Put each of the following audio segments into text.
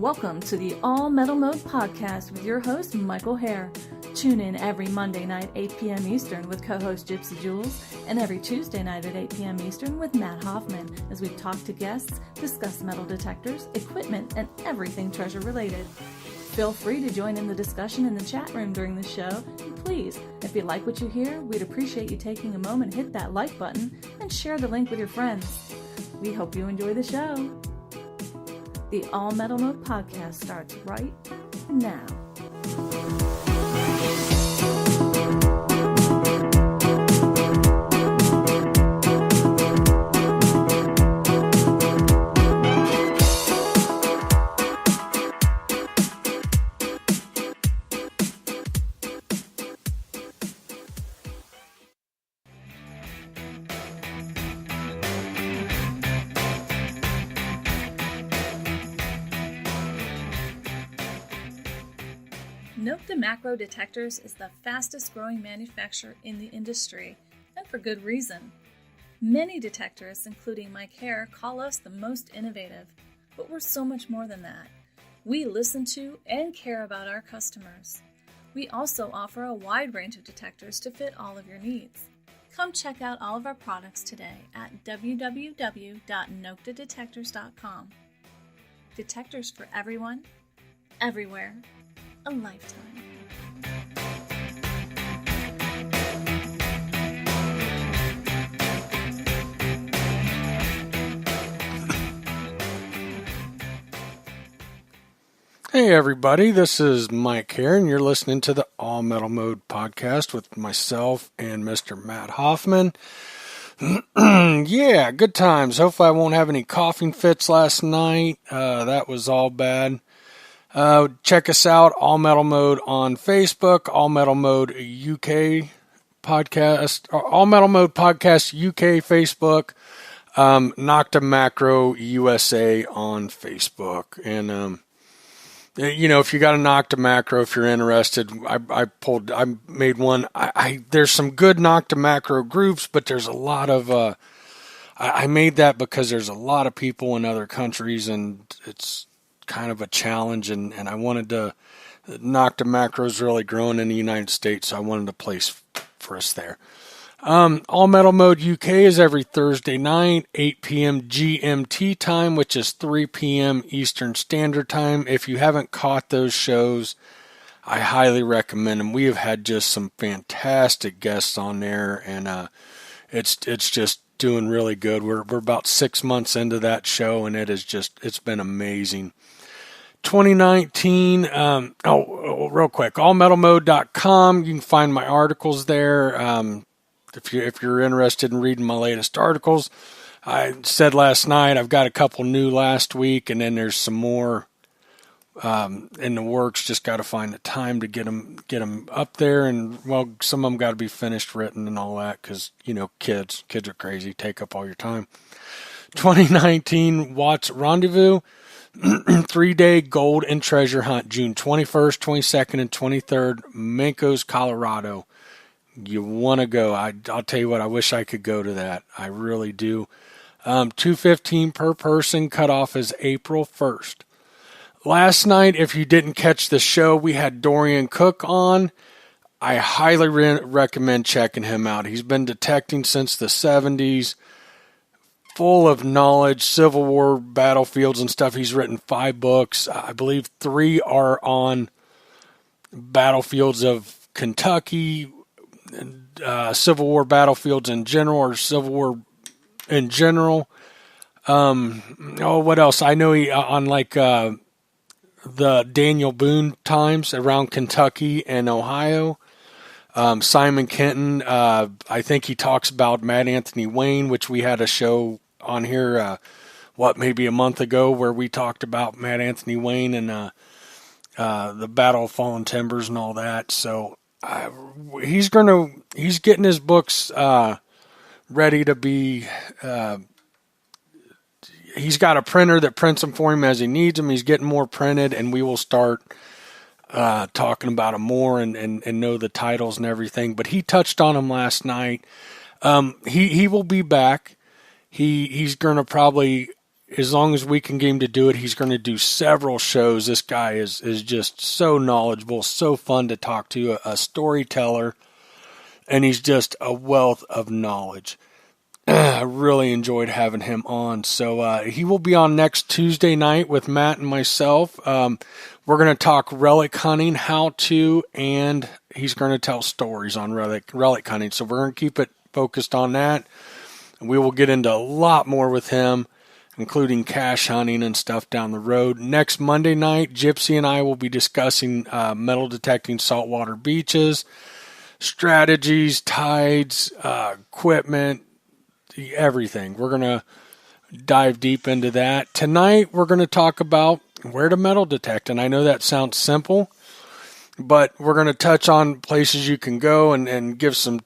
Welcome to the All Metal Mode podcast with your host, Michael Hare. Tune in every Monday night, 8 p.m. Eastern with co-host Gypsy Jules, and every Tuesday night at 8 p.m. Eastern with Matt Hoffman as we talk to guests, discuss metal detectors, equipment, and everything treasure related. Feel free to join in the discussion in the chat room during the show, and please, if you like what you hear, we'd appreciate you taking a moment to hit that like button and share the link with your friends. We hope you enjoy the show. The All Metal Mode podcast starts right now. Nokta Macro Detectors is the fastest growing manufacturer in the industry, and for good reason. Many detectorists, including Mike Hare, call us the most innovative, but we're so much more than that. We listen to and care about our customers. We also offer a wide range of detectors to fit all of your needs. Come check out all of our products today at www.noktadetectors.com. Detectors for everyone, everywhere, a lifetime. Hey everybody, this is Mike here, and you're listening to the All Metal Mode podcast with myself and Mr. Matt Hoffman. Yeah, good times. Hopefully I won't have any coughing fits last night. That was all bad. Check us out, All Metal Mode on Facebook, All Metal Mode UK podcast, All Metal Mode podcast UK Facebook, Nokta Macro USA on Facebook. And, if you got a Nokta Macro, if you're interested, I made one. There's some good Nokta Macro groups, but there's a lot of, I made that because there's a lot of people in other countries, and it's kind of a challenge, and I wanted to, Nokta Macro's really growing in the United States, so I wanted a place for us there. All Metal Mode UK is every Thursday night, 8 p.m. GMT time, which is 3 p.m. Eastern Standard Time. If you haven't caught those shows, I highly recommend them. We have had just some fantastic guests on there, and it's just doing really good. We're about 6 months into that show, and it's been amazing. 2019, real quick, allmetalmode.com. You can find my articles there. If you're interested in reading my latest articles, I said last night I've got a couple new last week, and then there's some more in the works. Just got to find the time to get them up there, and well, some of them got to be finished written and all that because kids are crazy, take up all your time. 2019 Watts Rendezvous. 3-day gold and treasure hunt, June 21st, 22nd, and 23rd, Mancos, Colorado. You want to go. I'll tell you what, I wish I could go to that. I really do. $215 per person. Cutoff is April 1st. Last night, if you didn't catch the show, we had Dorian Cook on. I highly recommend checking him out. He's been detecting since the 70s. Full of knowledge, Civil War battlefields and stuff. He's written 5 books. I believe 3 are on battlefields of Kentucky, Civil War battlefields in general, or Civil War in general. What else? I know he on the Daniel Boone times around Kentucky and Ohio. Simon Kenton, I think he talks about Mad Anthony Wayne, which we had a show on here, maybe a month ago, where we talked about Mad Anthony Wayne and the Battle of Fallen Timbers and all that. So he's getting his books ready to be. He's got a printer that prints them for him as he needs them. He's getting more printed, and we will start talking about them more and know the titles and everything. But he touched on them last night. He will be back. He's going to probably as long as we can get him to do it, he's going to do several shows. This guy is just so knowledgeable, so fun to talk to, a storyteller, and he's just a wealth of knowledge. I really enjoyed having him on. So he will be on next Tuesday night with Matt and myself. We're going to talk relic hunting, how to, and he's going to tell stories on relic hunting. So we're going to keep it focused on that. We will get into a lot more with him, including cache hunting and stuff down the road. Next Monday night, Gypsy and I will be discussing metal detecting saltwater beaches, strategies, tides, equipment, everything. We're going to dive deep into that. Tonight, we're going to talk about where to metal detect. And I know that sounds simple, but we're going to touch on places you can go and give some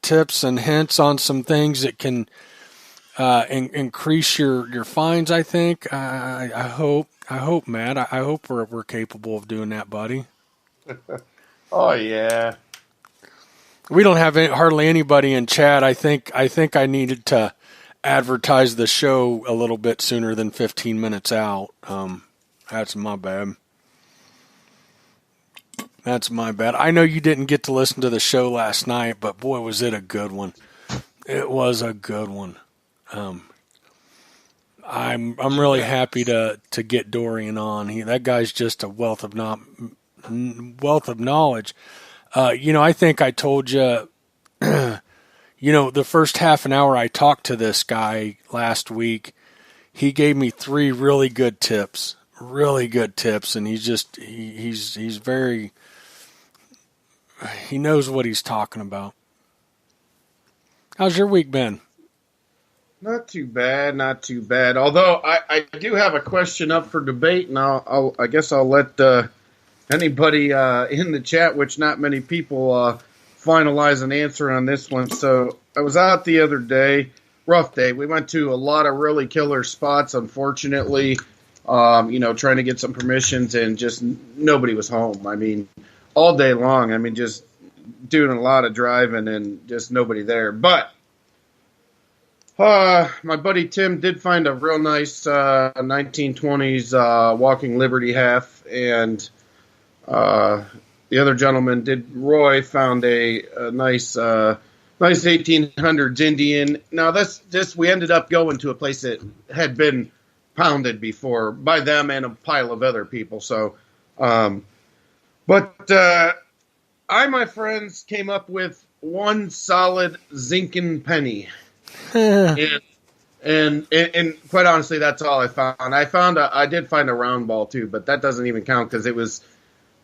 tips and hints on some things that can increase your finds, I think. I hope, Matt. I hope we're capable of doing that, buddy. Oh, yeah. We don't have hardly anybody in chat. I think I needed to advertise the show a little bit sooner than 15 minutes out. That's my bad. That's my bad. I know you didn't get to listen to the show last night, but boy, was it a good one. It was a good one. I'm really happy to get Dorian on. That guy's just a wealth of knowledge. I think I told you, the first half an hour I talked to this guy last week, he gave me 3 really good tips, and he's very, he knows what he's talking about. How's your week been? Not too bad. Although I do have a question up for debate, and I guess I'll let anybody in the chat, which not many people, finalize an answer on this one. So I was out the other day, rough day. We went to a lot of really killer spots, unfortunately, trying to get some permissions, and just nobody was home. I mean, all day long. I mean, just doing a lot of driving and just nobody there. But my buddy Tim did find a real nice 1920s Walking Liberty half, and the other gentleman Roy found a nice 1800s Indian. Now we ended up going to a place that had been pounded before by them and a pile of other people. So, but I, my friends, came up with one solid zinken penny. and quite honestly, that's all I found. I did find a round ball too, but that doesn't even count because it was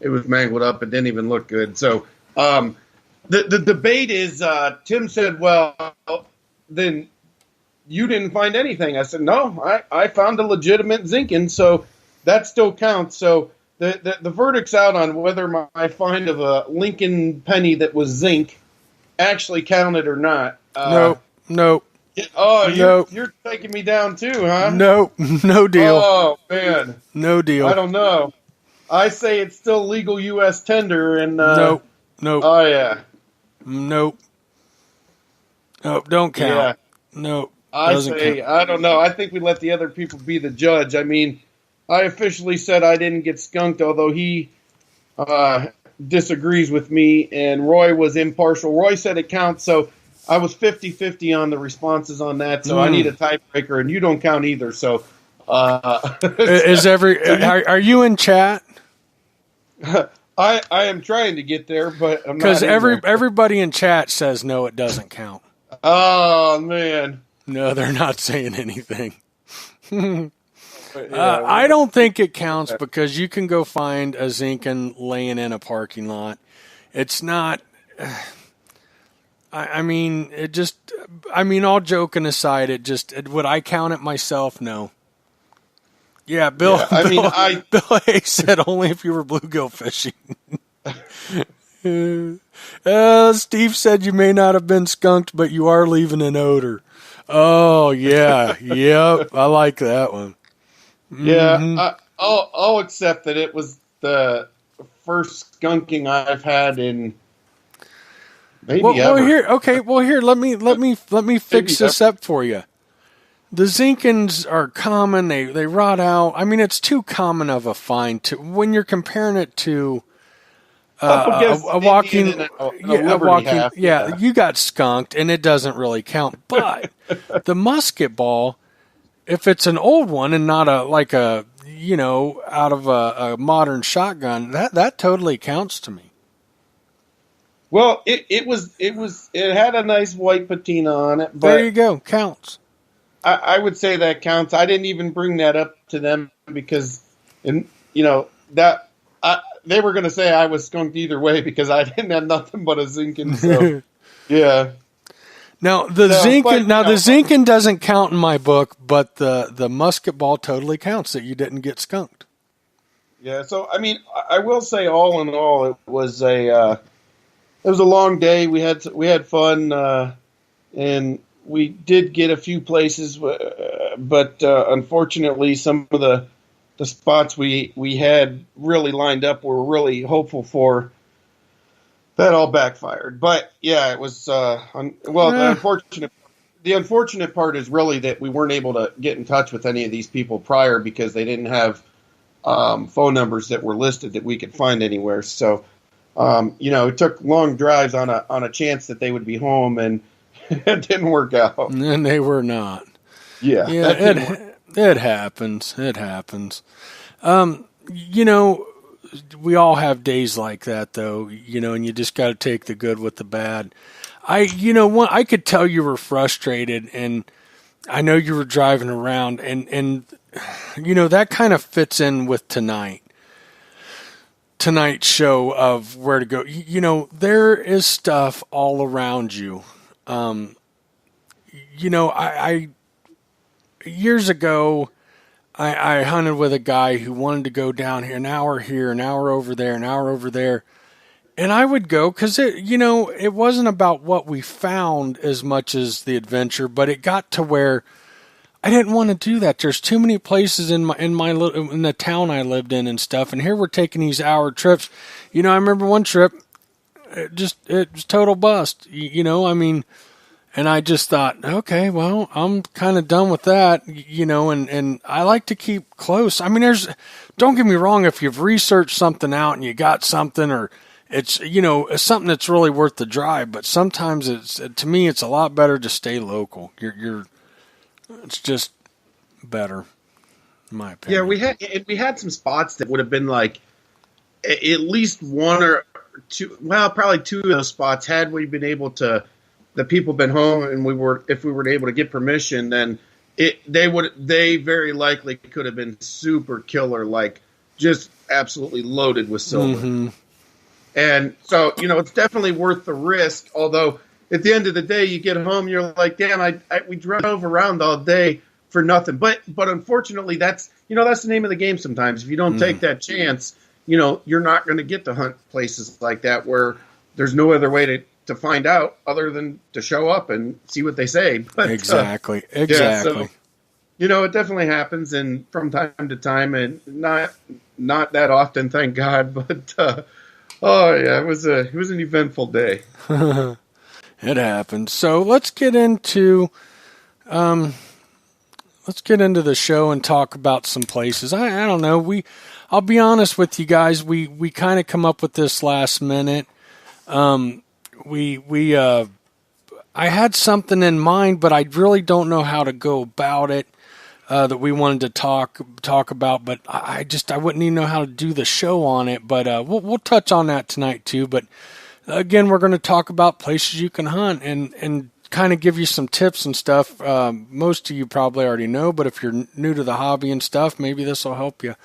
mangled up. It didn't even look good. So the debate is, Tim said, well, then you didn't find anything. I said, no, I found a legitimate zinken, so that still counts. So the verdict's out on whether my find of a Lincoln penny that was zinc actually counted or not. No. You're taking me down too, huh? No deal. Oh, man. No deal. I don't know. I say it's still legal U.S. tender, and Nope. Oh yeah. Nope. Don't count. Yeah. Nope. I say count. I don't know. I think we let the other people be the judge. I mean, I officially said I didn't get skunked, although he disagrees with me, and Roy was impartial. Roy said it counts, so I was 50-50 on the responses on that. So I need a tiebreaker, and you don't count either. So are you in chat? I am trying to get there, but I'm not. Because everybody in chat says no, it doesn't count. Oh man, no, they're not saying anything. I don't think it counts because you can go find a Zinken laying in a parking lot. It's not. I mean, all joking aside, would I count it myself? No. Yeah, Bill. Yeah, Bill Hayes said only if you were bluegill fishing. Steve said you may not have been skunked, but you are leaving an odor. Oh yeah, yep. I like that one. Mm-hmm. Yeah, I'll accept that it was the first skunking I've had in maybe ever. Here, let me fix this up for you. The Zinkins are common. They rot out. I mean, it's too common of a find to when you're comparing it to a walking, you got skunked, and it doesn't really count. But the musket ball, if it's an old one and not out of a modern shotgun, that totally counts to me. Well, it had a nice white patina on it. But there you go, counts. I would say that counts. I didn't even bring that up to them because, they were going to say I was skunked either way because I didn't have nothing but a Zinkin. So, yeah. Now the Zinkin doesn't count in my book, but the musket ball totally counts that you didn't get skunked. Yeah. So I mean, I will say, all in all, it was a long day. We had fun, and we did get a few places, but unfortunately, some of the spots we had really lined up were really hopeful for. That all backfired. But yeah, it was the unfortunate part is really that we weren't able to get in touch with any of these people prior because they didn't have phone numbers that were listed that we could find anywhere. So it took long drives on a chance that they would be home, and it didn't work out. And they were not. Yeah. It happens. It happens. We all have days like that, though, and you just got to take the good with the bad. I could tell you were frustrated, and I know you were driving around, and that kind of fits in with tonight's show of where to go. There is stuff all around you. I years ago, I hunted with a guy who wanted to go down here, an hour over there, an hour over there. And I would go because it wasn't about what we found as much as the adventure, but it got to where I didn't want to do that. There's too many places in the town I lived in and stuff. And here we're taking these hour trips. I remember one trip, it was total bust. And I just thought, okay, well, I'm kind of done with that, and I like to keep close. I mean, don't get me wrong, if you've researched something out and you got something, or it's, something that's really worth the drive, but sometimes to me, it's a lot better to stay local. It's just better, in my opinion. Yeah, we had some spots that would have been like at least one or two, well, probably two of those spots had we been able to. The people been home, and if we were able to get permission, then they very likely could have been super killer, like just absolutely loaded with silver. Mm-hmm. And so, it's definitely worth the risk. Although at the end of the day, you get home, you're like, damn, we drove around all day for nothing. But unfortunately, that's the name of the game. Sometimes if you don't take that chance, you're not going to get to hunt places like that where there's no other way to find out other than to show up and see what they say. But, exactly. Yeah, so, it definitely happens, and from time to time, and not that often, thank God. But it was an eventful day. It happened. So let's get into the show and talk about some places. I don't know. I'll be honest with you guys. We kind of come up with this last minute. I had something in mind, but I really don't know how to go about it, that we wanted to talk about, but I wouldn't even know how to do the show on it, but, we'll touch on that tonight too. But again, we're going to talk about places you can hunt and kind of give you some tips and stuff. Most of you probably already know, but if you're new to the hobby and stuff, maybe this will help you.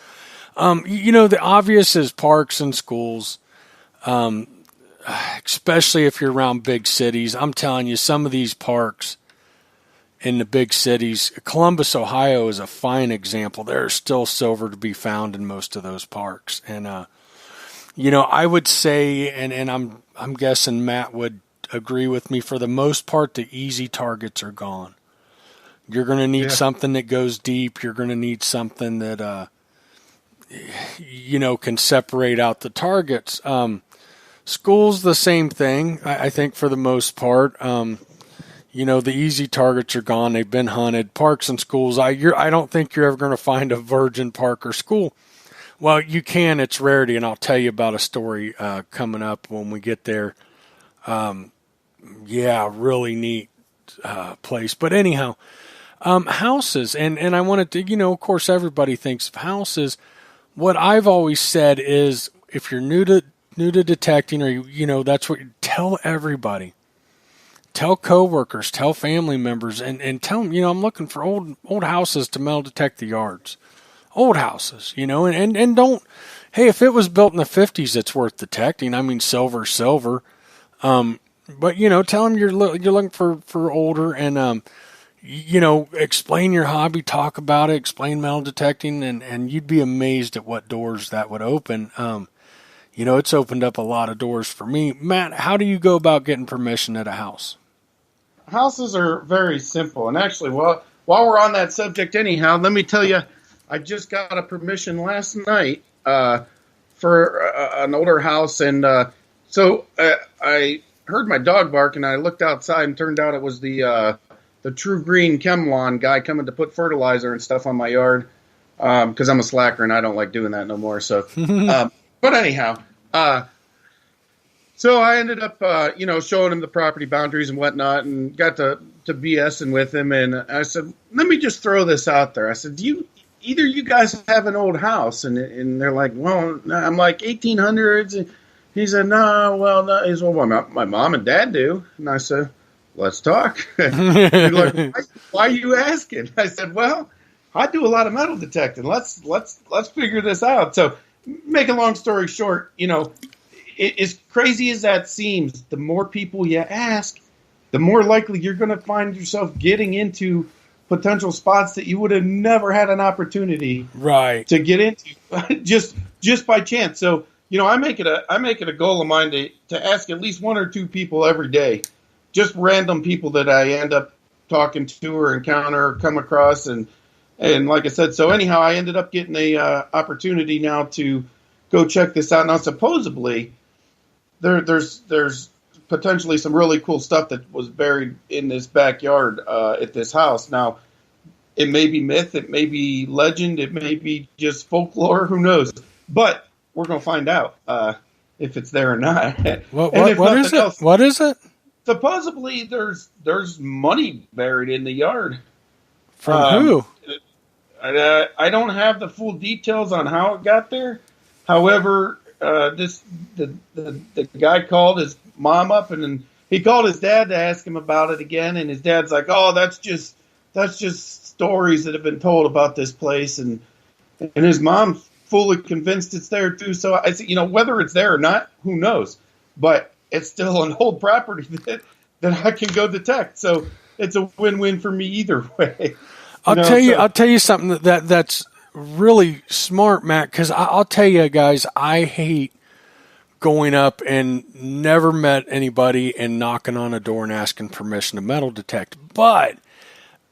The obvious is parks and schools. Especially if you're around big cities. I'm telling you, some of these parks in the big cities, Columbus, Ohio is a fine example. There's still silver to be found in most of those parks. And, I would say, and I'm guessing Matt would agree with me, for the most part, the easy targets are gone. You're going to need something that goes deep. You're going to need something that, can separate out the targets. School's the same thing, I think, for the most part. The easy targets are gone. They've been hunted. Parks and schools. I don't think you're ever going to find a virgin park or school. Well, you can. It's rarity, and I'll tell you about a story coming up when we get there. Really neat place. But anyhow, houses, and I wanted to, of course, everybody thinks of houses. What I've always said is, if you're new to detecting, or that's what you tell everybody. Tell coworkers, tell family members, and tell them, I'm looking for old houses to metal detect the yards. Old houses, and don't, hey, if it was built in the 50s, it's worth detecting. I mean, silver. But, tell them you're looking for older, and, explain your hobby, talk about it, explain metal detecting, and you'd be amazed at what doors that would open. It's opened up a lot of doors for me. Matt, how do you go about getting permission at a house? Houses are very simple. And actually, while we're on that subject anyhow, let me tell you, I just got a permission last night for an older house. And so I heard my dog bark, and I looked outside, and turned out it was the True Green ChemLawn guy coming to put fertilizer and stuff on my yard, because I'm a slacker and I don't like doing that no more. So, but anyhow, so I ended up, showing him the property boundaries and whatnot, and got to BSing with him. And I said, let me just throw this out there. I said, either you guys have an old house? And they're like, well, I'm like 1800s. And he said, no, well, no. He said, well, my mom and dad do. And I said, let's talk. They're like, why are you asking? I said, well, I do a lot of metal detecting. Let's figure this out. So, make a long story short, as crazy as that seems, the more people you ask, the more likely you're going to find yourself getting into potential spots that you would have never had an opportunity to get into just by chance. So, I make it a goal of mine to ask at least one or two people every day, just random people that I end up talking to or encounter or come across. And like I said, so anyhow, I ended up getting a opportunity now to go check this out. Now, supposedly, there's potentially some really cool stuff that was buried in this backyard at this house. Now, it may be myth, it may be legend, it may be just folklore, who knows? But we're going to find out if it's there or not. What is it? What is it? Supposedly, there's money buried in the yard. From who? I don't have the full details on how it got there. However, the guy called his mom up, and he called his dad to ask him about it again. And his dad's like, "Oh, that's just stories that have been told about this place." And his mom's fully convinced it's there too. So I said, whether it's there or not, who knows? But it's still an old property that I can go detect. So it's a win-win for me either way. I'll tell you something that's really smart, Matt, because I'll tell you guys, I hate going up and never met anybody and knocking on a door and asking permission to metal detect. But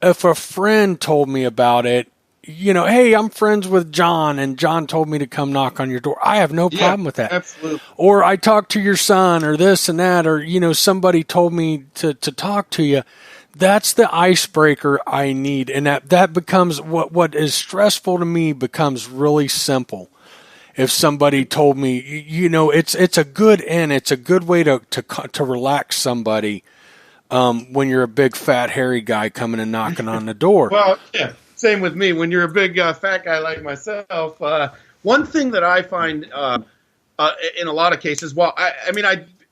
if a friend told me about it, hey, I'm friends with John, and John told me to come knock on your door, I have no problem with that. Absolutely. Or I talked to your son, or this and that, or, somebody told me to talk to you. That's the icebreaker I need. And that becomes what is stressful to me becomes really simple. If somebody told me, it's a good end. It's a good way to relax somebody when you're a big, fat, hairy guy coming and knocking on the door. Well, yeah, same with me. When you're a big, fat guy like myself, one thing that I find in a lot of cases,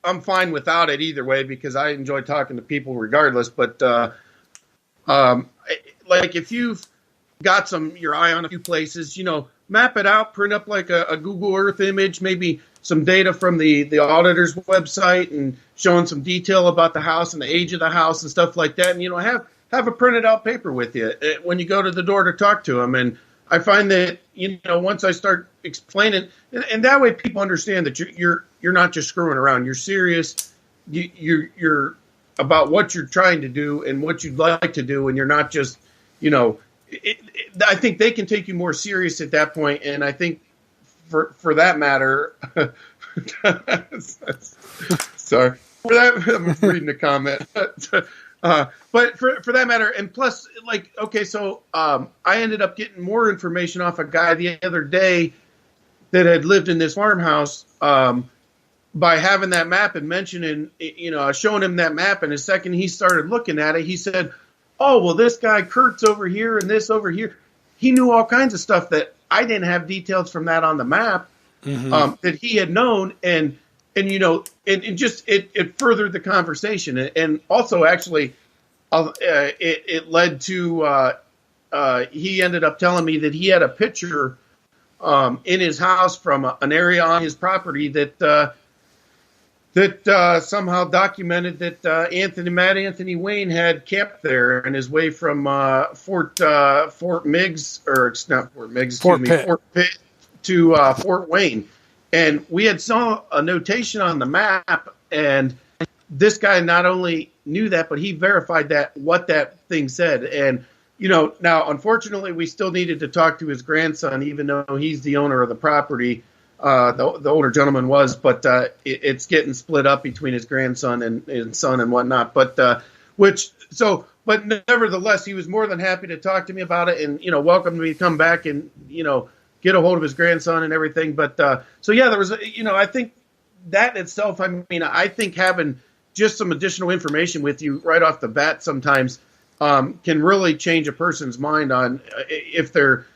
I'm fine without it either way because I enjoy talking to people regardless. But like if you've got your eye on a few places, map it out, print up like a Google Earth image, maybe some data from the auditor's website and showing some detail about the house and the age of the house and stuff like that. And, have a printed out paper with you when you go to the door to talk to them. And I find that, once I start explaining, and that way people understand that you're not just screwing around. You're serious. You're about what you're trying to do and what you'd like to do, and you're not just, I think they can take you more serious at that point. And I think for that matter, sorry for that. I'm reading a comment. But for that matter, and plus, like, okay, so I ended up getting more information off a guy the other day that had lived in this farmhouse by having that map and mentioning, I was showing him that map, and the second he started looking at it, he said, oh, well, this guy Kurt's over here and this over here. He knew all kinds of stuff that I didn't have details from that on the map that he had known, and just it furthered the conversation, and also actually it led to he ended up telling me that he had a picture in his house from an area on his property that somehow documented that Matt Anthony Wayne had camped there on his way from Fort Meigs, or it's not Fort Meigs, Fort Pitt to Fort Wayne. And we had saw a notation on the map, and this guy not only knew that, but he verified what that thing said. And, now, unfortunately, we still needed to talk to his grandson, even though he's the owner of the property. The older gentleman was, but it's getting split up between his grandson and son and whatnot. But nevertheless, he was more than happy to talk to me about it, and welcomed me to come back and get a hold of his grandson and everything. But so yeah, there was I think that itself. I mean, I think having just some additional information with you right off the bat sometimes can really change a person's mind on if they're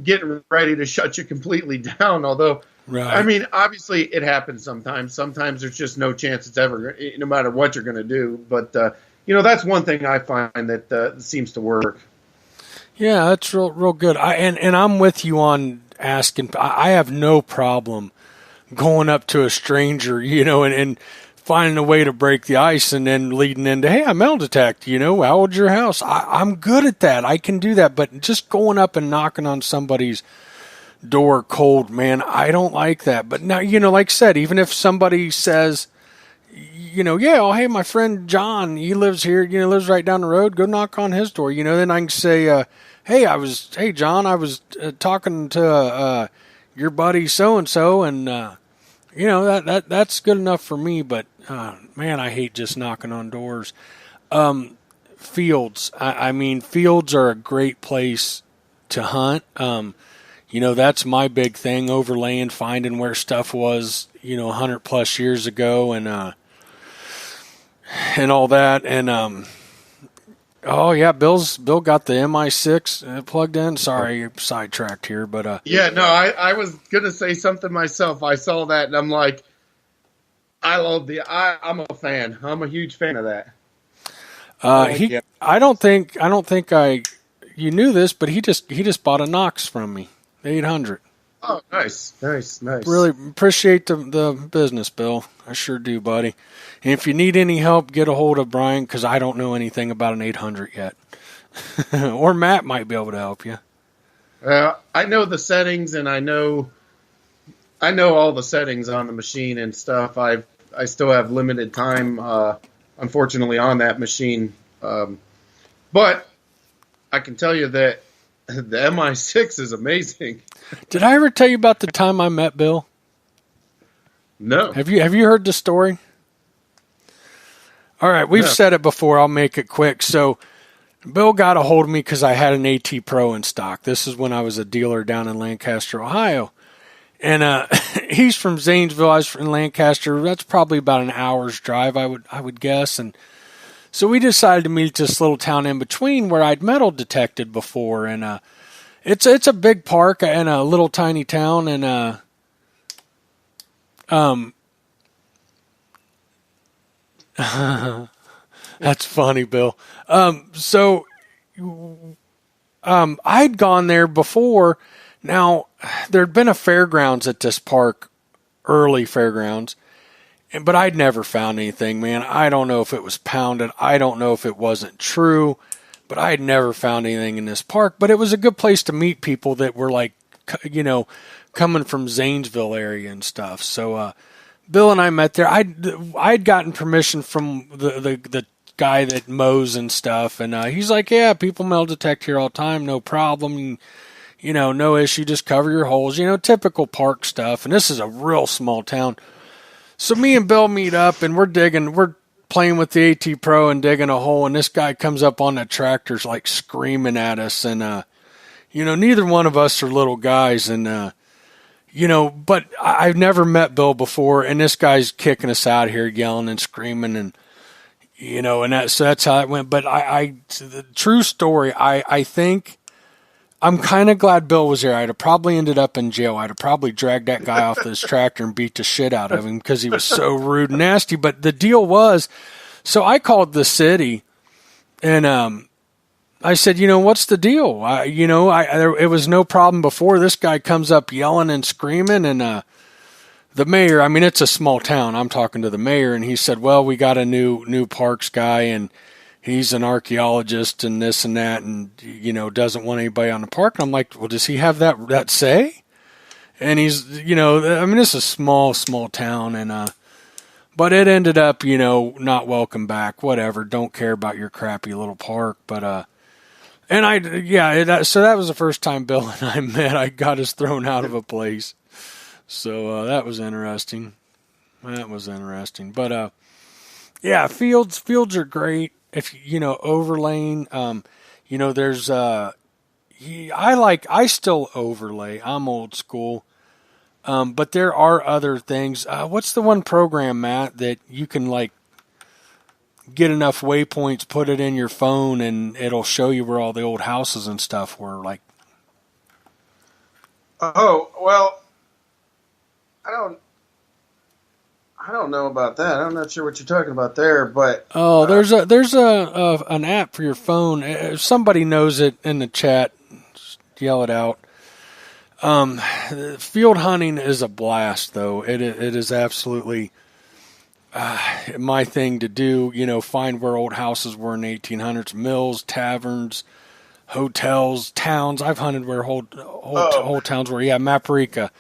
getting ready to shut you completely down. Although, right. I mean, obviously it happens sometimes. Sometimes there's just no chance it's ever, no matter what you're going to do. But, that's one thing I find that seems to work. Yeah, that's real good. And I'm with you on asking. I have no problem going up to a stranger, and finding a way to break the ice, and then leading into, hey, I metal detect, how old's your house? I'm good at that. I can do that. But just going up and knocking on somebody's door cold, man, I don't like that. But now, like I said, even if somebody says, hey, my friend John, he lives here, lives right down the road, go knock on his door, then I can say, hey, John, I was talking to your buddy so-and-so, and that's good enough for me. But man, I hate just knocking on doors. Fields. I mean, fields are a great place to hunt. That's my big thing, overlaying, finding where stuff was, 100 plus years ago, and all that. And oh yeah, Bill got the MI6 plugged in. Sorry, sidetracked here, but yeah, no, I was gonna say something myself. I saw that, and I'm like, I'm a fan. I'm a huge fan of that. I don't think you knew this, but he just bought a Knox from me, the 800. Oh, nice. Really appreciate the business, Bill. I sure do, buddy. And if you need any help, get a hold of Brian, because I don't know anything about an 800 yet. Or Matt might be able to help you. I know the settings, and I know all the settings on the machine and stuff. I still have limited time, unfortunately, on that machine. But I can tell you that the MI6 is amazing. Did I ever tell you about the time I met Bill? No. Have you heard the story? All right, we've said it before. I'll make it quick. So Bill got a hold of me because I had an AT Pro in stock. This is when I was a dealer down in Lancaster, Ohio. And he's from Zanesville. I was from Lancaster. That's probably about an hour's drive, I would guess. And so we decided to meet this little town in between where I'd metal detected before. And it's a big park in a little tiny town. And that's funny, Bill. So I'd gone there before. Now, there'd been a fairgrounds at this park, early fairgrounds, but I'd never found anything, man. I don't know if it was pounded. I don't know if it wasn't true, but I had never found anything in this park. But it was a good place to meet people that were like, coming from Zanesville area and stuff. So Bill and I met there. I'd gotten permission from the guy that mows and stuff, and he's like, yeah, people metal detect here all the time, no problem. No issue, just cover your holes, typical park stuff. And this is a real small town. So me and Bill meet up, and we're playing with the AT Pro and digging a hole, and this guy comes up on the tractors like screaming at us, and neither one of us are little guys, and but I've never met Bill before, and this guy's kicking us out here, yelling and screaming, and so that's how it went. But the true story, I think I'm kind of glad Bill was there. I'd have probably ended up in jail. I'd have probably dragged that guy off this tractor and beat the shit out of him because he was so rude and nasty. But the deal was, so I called the city, and I said, what's the deal? It was no problem before. This guy comes up yelling and screaming, and the mayor, I mean, it's a small town. I'm talking to the mayor, and he said, well, we got a new parks guy, and he's an archaeologist and this and that, and, doesn't want anybody on the park. And I'm like, well, does he have that say? And he's, this is a small town, and, but it ended up, not welcome back, whatever. Don't care about your crappy little park. But, so that was the first time Bill and I met. I got us thrown out of a place. So, that was interesting. But, fields are great. If overlaying, there's I still overlay. I'm old school. But there are other things. What's the one program, Matt, that you can get enough waypoints, put it in your phone, and it'll show you where all the old houses and stuff were? Oh, well, I don't know about that. I'm not sure what you're talking about there, but there's an app for your phone. If somebody knows it in the chat, just yell it out. Field hunting is a blast, though. It is absolutely my thing to do. Find where old houses were in the 1800s, mills, taverns, hotels, towns. I've hunted where whole towns were. Yeah, Maparika,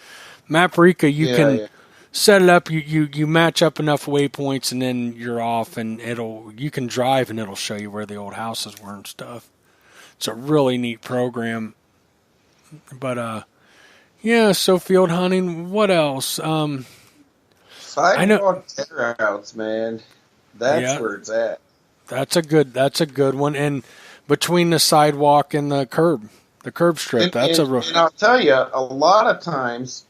you can set it up. You match up enough waypoints, and then you're off, and you can drive, and it'll show you where the old houses were and stuff. It's a really neat program. But so field hunting. What else? Sidewalk tear-outs, man. That's where it's at. That's a good one. And between the sidewalk and the curb strip, and I'll tell you, a lot of times,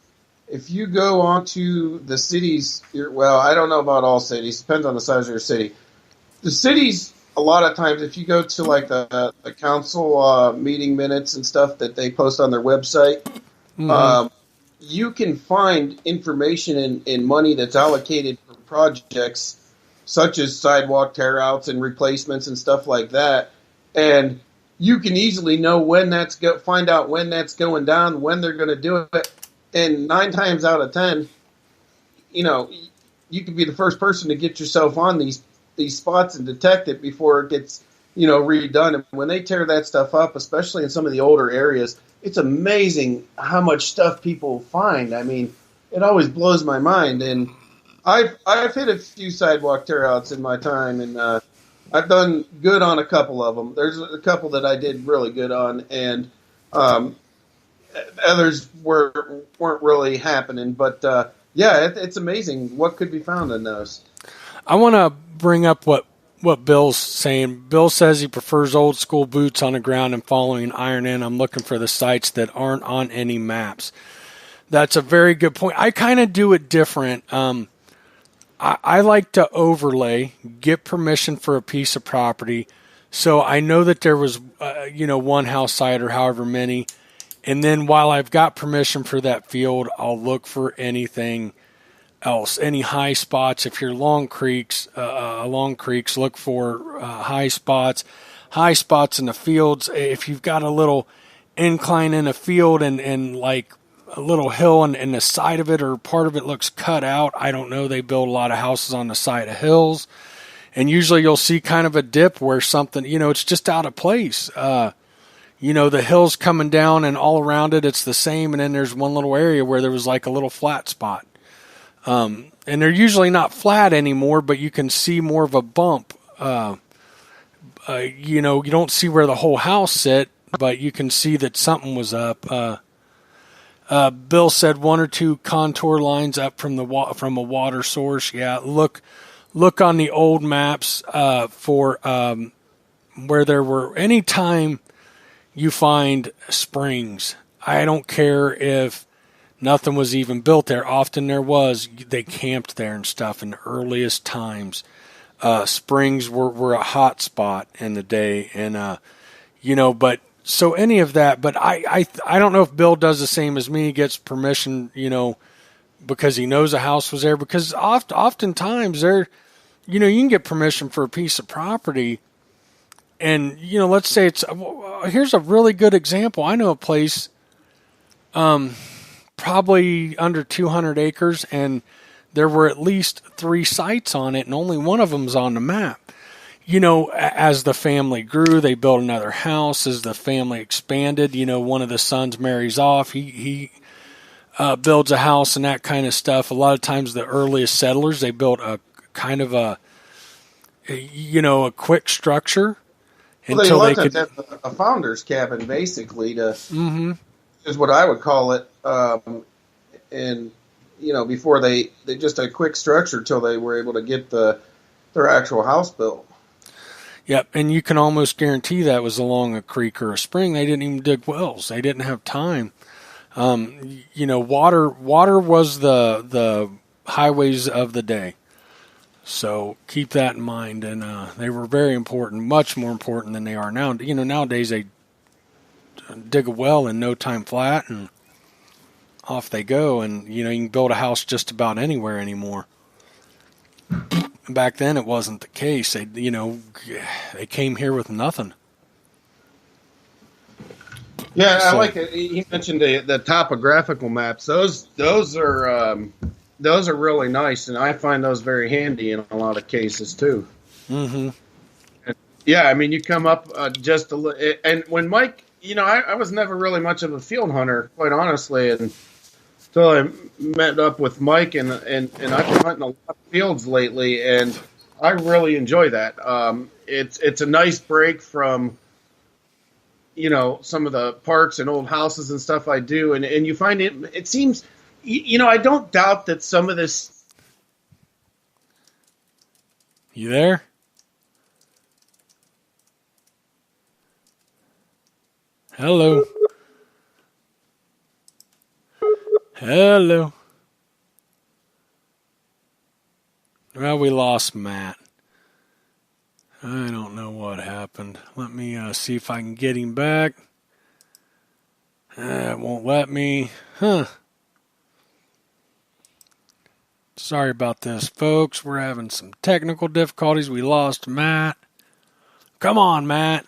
if you go onto the cities, I don't know about all cities. Depends on the size of your city. The cities, a lot of times, if you go to the council meeting minutes and stuff that they post on their website, you can find information and money that's allocated for projects such as sidewalk tear-outs and replacements and stuff like that. And you can easily know find out when that's going down, when they're going to do it. And 9 times out of 10, you can be the first person to get yourself on these spots and detect it before it gets, redone. And when they tear that stuff up, especially in some of the older areas, it's amazing how much stuff people find. I mean, it always blows my mind. And I've hit a few sidewalk tear-outs in my time, and I've done good on a couple of them. There's a couple that I did really good on, and others weren't really happening. But, it's amazing what could be found in those. I want to bring up what Bill's saying. Bill says he prefers old school boots on the ground and following iron in. I'm looking for the sites that aren't on any maps. That's a very good point. I kind of do it different. I like to overlay, get permission for a piece of property. So I know that there was, one house site or however many. And then while I've got permission for that field, I'll look for anything else, any high spots. If you're along creeks, look for high spots in the fields. If you've got a little incline in a field and like a little hill and the side of it or part of it looks cut out, I don't know, they build a lot of houses on the side of hills. And usually you'll see kind of a dip where something, it's just out of place. The hill's coming down and all around it, it's the same. And then there's one little area where there was like a little flat spot. And they're usually not flat anymore, but you can see more of a bump. You don't see where the whole house sit, but you can see that something was up. Bill said 1 or 2 contour lines up from a water source. Yeah, look look on the old maps for where there were, any time you find springs, I don't care if nothing was even built there. Often there was. They camped there and stuff in the earliest times. Springs were a hot spot in the day, and but so any of that. But I don't know if Bill does the same as me. Gets permission, because he knows a house was there. Because oftentimes there, you can get permission for a piece of property, and let's say here's a really good example. I know a place, probably under 200 acres, and there were at least 3 sites on it, and only one of them's on the map. As the family grew, they built another house. As the family expanded, one of the sons marries off. He builds a house and that kind of stuff. A lot of times the earliest settlers, they built a kind of a quick structure until they could. A founder's cabin, basically, is what I would call it. And before they just a quick structure till they were able to get their actual house built. Yep, and you can almost guarantee that was along a creek or a spring. They didn't even dig wells. They didn't have time. Water was the highways of the day. So keep that in mind, and they were very important, much more important than they are now. Nowadays they dig a well in no time flat, and off they go, and you can build a house just about anywhere anymore. Back then it wasn't the case. They came here with nothing. Yeah, I like it. He mentioned the topographical maps. Those are really nice, and I find those very handy in a lot of cases too. Mm-hmm. Yeah, I mean, you come up just a little, and when Mike, I was never really much of a field hunter, quite honestly, and until I met up with Mike, and I've been hunting a lot of fields lately, and I really enjoy that. It's a nice break from some of the parks and old houses and stuff I do, and you find it seems, I don't doubt that some of this. You there? Hello. Hello. Well, we lost Matt. I don't know what happened. Let me see if I can get him back. It won't let me. Sorry about this, folks. We're having some technical difficulties. We lost Matt. Come on, Matt.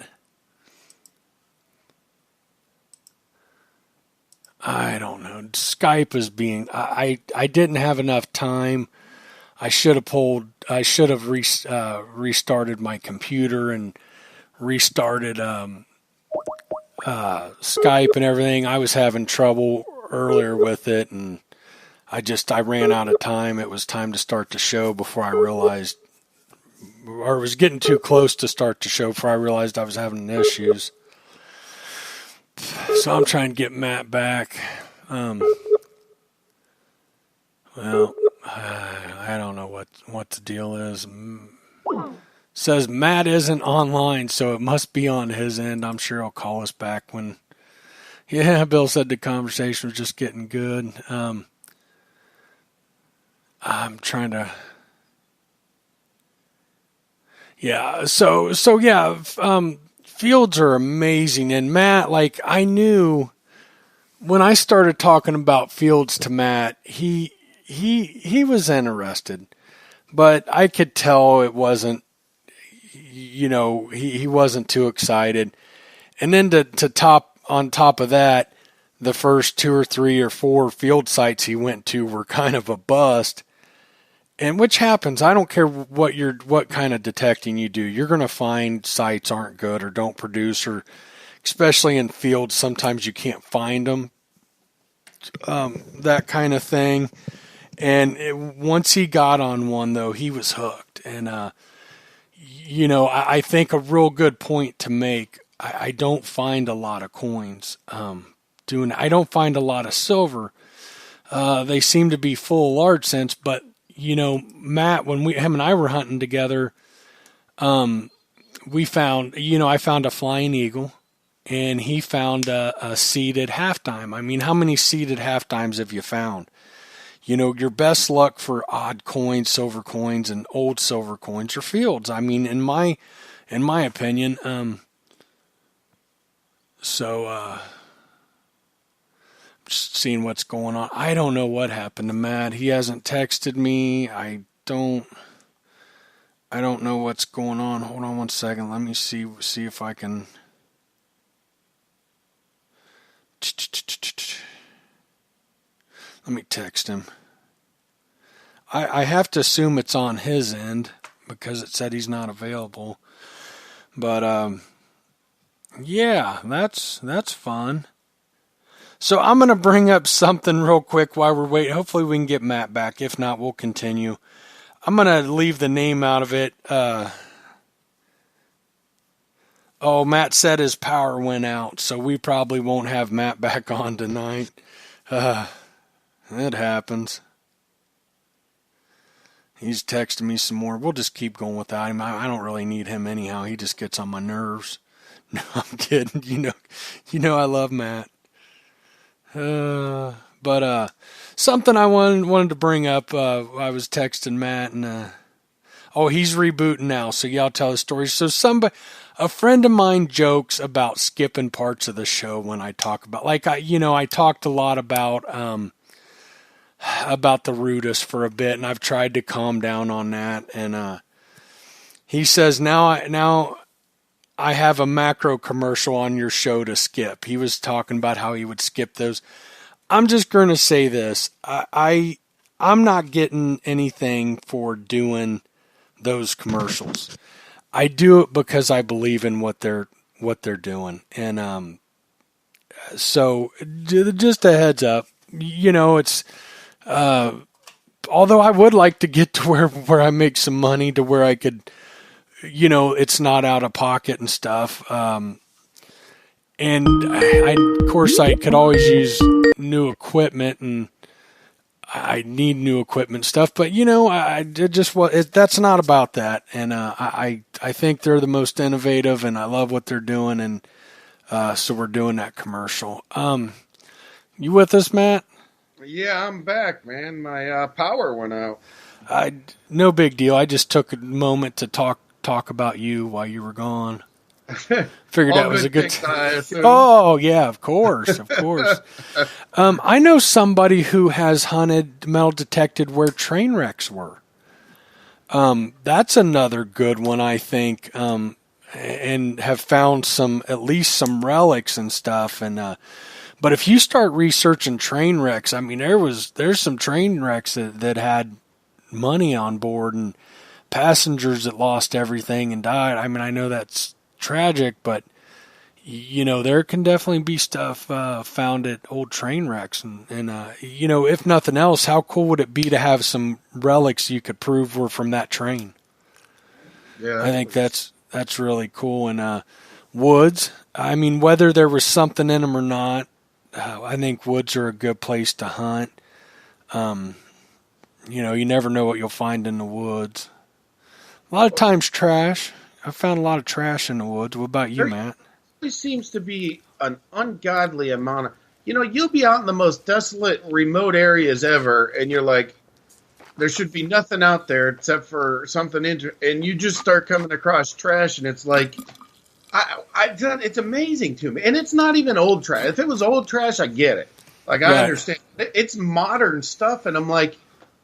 I don't know. Skype is being. I didn't have enough time. I should have restarted my computer and restarted Skype and everything. I was having trouble earlier with it, and I ran out of time. It was time to start the show before I realized, or it was getting too close to start the show before I realized I was having issues. So I'm trying to get Matt back. Well, I don't know what the deal is. Says Matt isn't online, so it must be on his end. I'm sure he'll call us back when. Yeah, Bill said the conversation was just getting good. I'm trying to. Yeah. So yeah. Fields are amazing, and Matt, I knew when I started talking about fields to Matt, he was interested, but I could tell it wasn't, he wasn't too excited. And then on top of that, the first 2 or 3 or 4 field sites he went to were kind of a bust. And which happens, I don't care what kind of detecting you do. You're going to find sites aren't good or don't produce, or especially in fields, sometimes you can't find them, that kind of thing. And once he got on one, though, he was hooked. And, I think a real good point to make, I don't find a lot of coins I don't find a lot of silver. They seem to be full of large cents, but Matt, when him and I were hunting together, we found, I found a flying eagle, and he found a seeded halftime. I mean, how many seeded halftimes have you found? Your best luck for odd coins, silver coins, and old silver coins are fields. I mean, in my opinion. Just seeing what's going on. I don't know what happened to Matt. He hasn't texted me. I don't know what's going on. Hold on one second. Let me see if I can. Let me text him. I have to assume it's on his end because it said he's not available. But yeah, that's fun. So I'm going to bring up something real quick while we're waiting. Hopefully we can get Matt back. If not, we'll continue. I'm going to leave the name out of it. Matt said his power went out, so we probably won't have Matt back on tonight. It happens. He's texting me some more. We'll just keep going without him. I don't really need him anyhow. He just gets on my nerves. No, I'm kidding. You know I love Matt. But something I wanted to bring up. I was texting Matt, and he's rebooting now. So y'all tell the story. So a friend of mine jokes about skipping parts of the show when I talk about, I talked a lot about the Rudis for a bit, and I've tried to calm down on that. And he says now I have a macro commercial on your show to skip. He was talking about how he would skip those. I'm just going to say this. I'm not getting anything for doing those commercials. I do it because I believe in what they're doing. And so just a heads up, it's although I would like to get to where I make some money to where I could, it's not out of pocket and stuff. And of course, I could always use new equipment, and I need new equipment stuff. But that's not about that. And I think they're the most innovative, and I love what they're doing. And so we're doing that commercial. You with us, Matt? Yeah, I'm back, man. My power went out. No big deal. I just took a moment to talk about you while you were gone. Figured that was a good time. Oh, yeah, of course. I know somebody who has hunted metal detected where train wrecks were. That's another good one, I think, and have found at least some relics and stuff. And but if you start researching train wrecks, I mean, there's some train wrecks that had money on board and passengers that lost everything and died. I mean, I know that's tragic, but there can definitely be stuff found at old train wrecks, and if nothing else, how cool would it be to have some relics you could prove were from that train? Yeah, I think that's really cool. And woods, I mean, whether there was something in them or not, I think woods are a good place to hunt. You never know what you'll find in the woods. A lot of times trash. I found a lot of trash in the woods. What about you, Matt? There seems to be an ungodly amount of, you'll be out in the most desolate, remote areas ever, and you're like, there should be nothing out there except for something, and you just start coming across trash, and it's like, it's amazing to me. And it's not even old trash. If it was old trash, I get it. Like, I understand. It's modern stuff, and I'm like,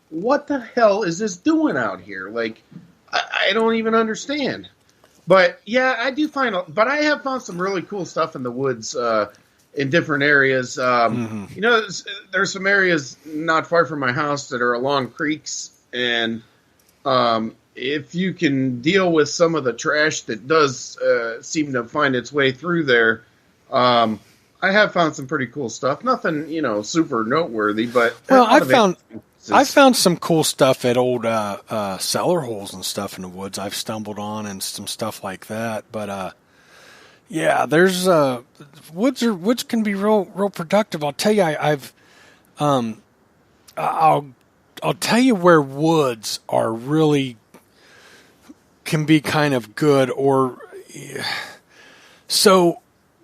what the hell is this doing out here? Like, I don't even understand. But yeah, I have found some really cool stuff in the woods in different areas. There's some areas not far from my house that are along creeks, and if you can deal with some of the trash that does seem to find its way through there, I have found some pretty cool stuff. Nothing, super noteworthy, but I found some cool stuff at old cellar holes and stuff in the woods I've stumbled on, and some stuff like that. But yeah, there's woods can be real productive. I'll tell you, I'll I'll tell you where woods are really can be kind of good. So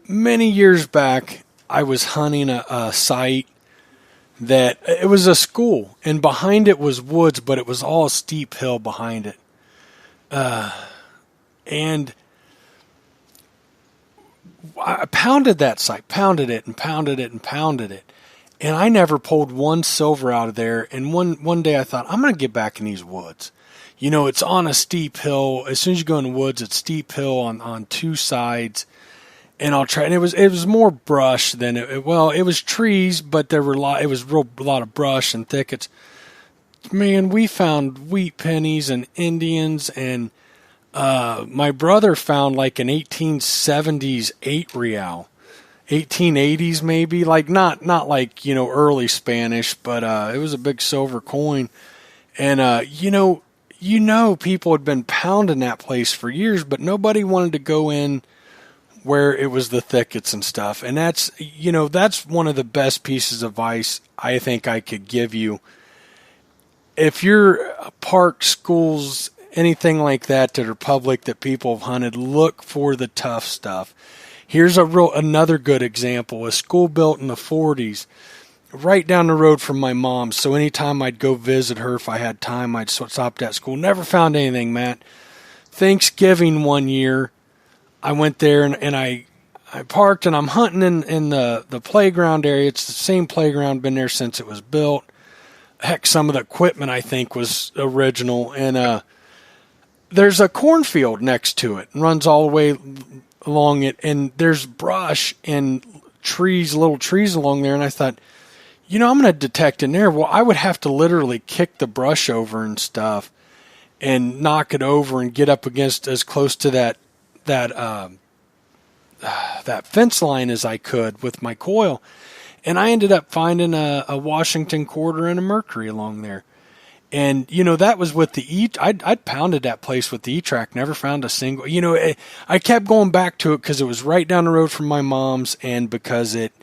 many years back, I was hunting a site that it was a school, and behind it was woods, but it was all a steep hill behind it. And I pounded that site, pounded it. And I never pulled one silver out of there. And one day I thought, I'm going to get back in these woods. It's on a steep hill. As soon as you go in the woods, it's steep hill on two sides. And I'll try. And it was more brush than it was trees, but there were a lot of brush and thickets. Man, we found wheat pennies and Indians, and my brother found like an 1870s 8 real, 1880s maybe, like not like early Spanish, but it was a big silver coin, and people had been pounding that place for years, but nobody wanted to go in where it was the thickets and stuff. And that's one of the best pieces of advice I think I could give you. If you're park, schools, anything like that are public that people have hunted, look for the tough stuff. Here's another good example. A school built in the 40s, right down the road from my mom's. So anytime I'd go visit her, if I had time, I'd stop at school. Never found anything, Matt. Thanksgiving one year, I went there and I parked, and I'm hunting in the playground area. It's the same playground, been there since it was built. Heck, some of the equipment I think was original. And there's a cornfield next to it and runs all the way along it. And there's brush and trees, little trees along there. And I thought, I'm going to detect in there. Well, I would have to literally kick the brush over and stuff and knock it over and get up against as close to that fence line as I could with my coil. And I ended up finding a Washington quarter and a Mercury along there. And, that was with the I'd pounded that place with the E-Track, never found a single, I kept going back to it because it was right down the road from my mom's, and because it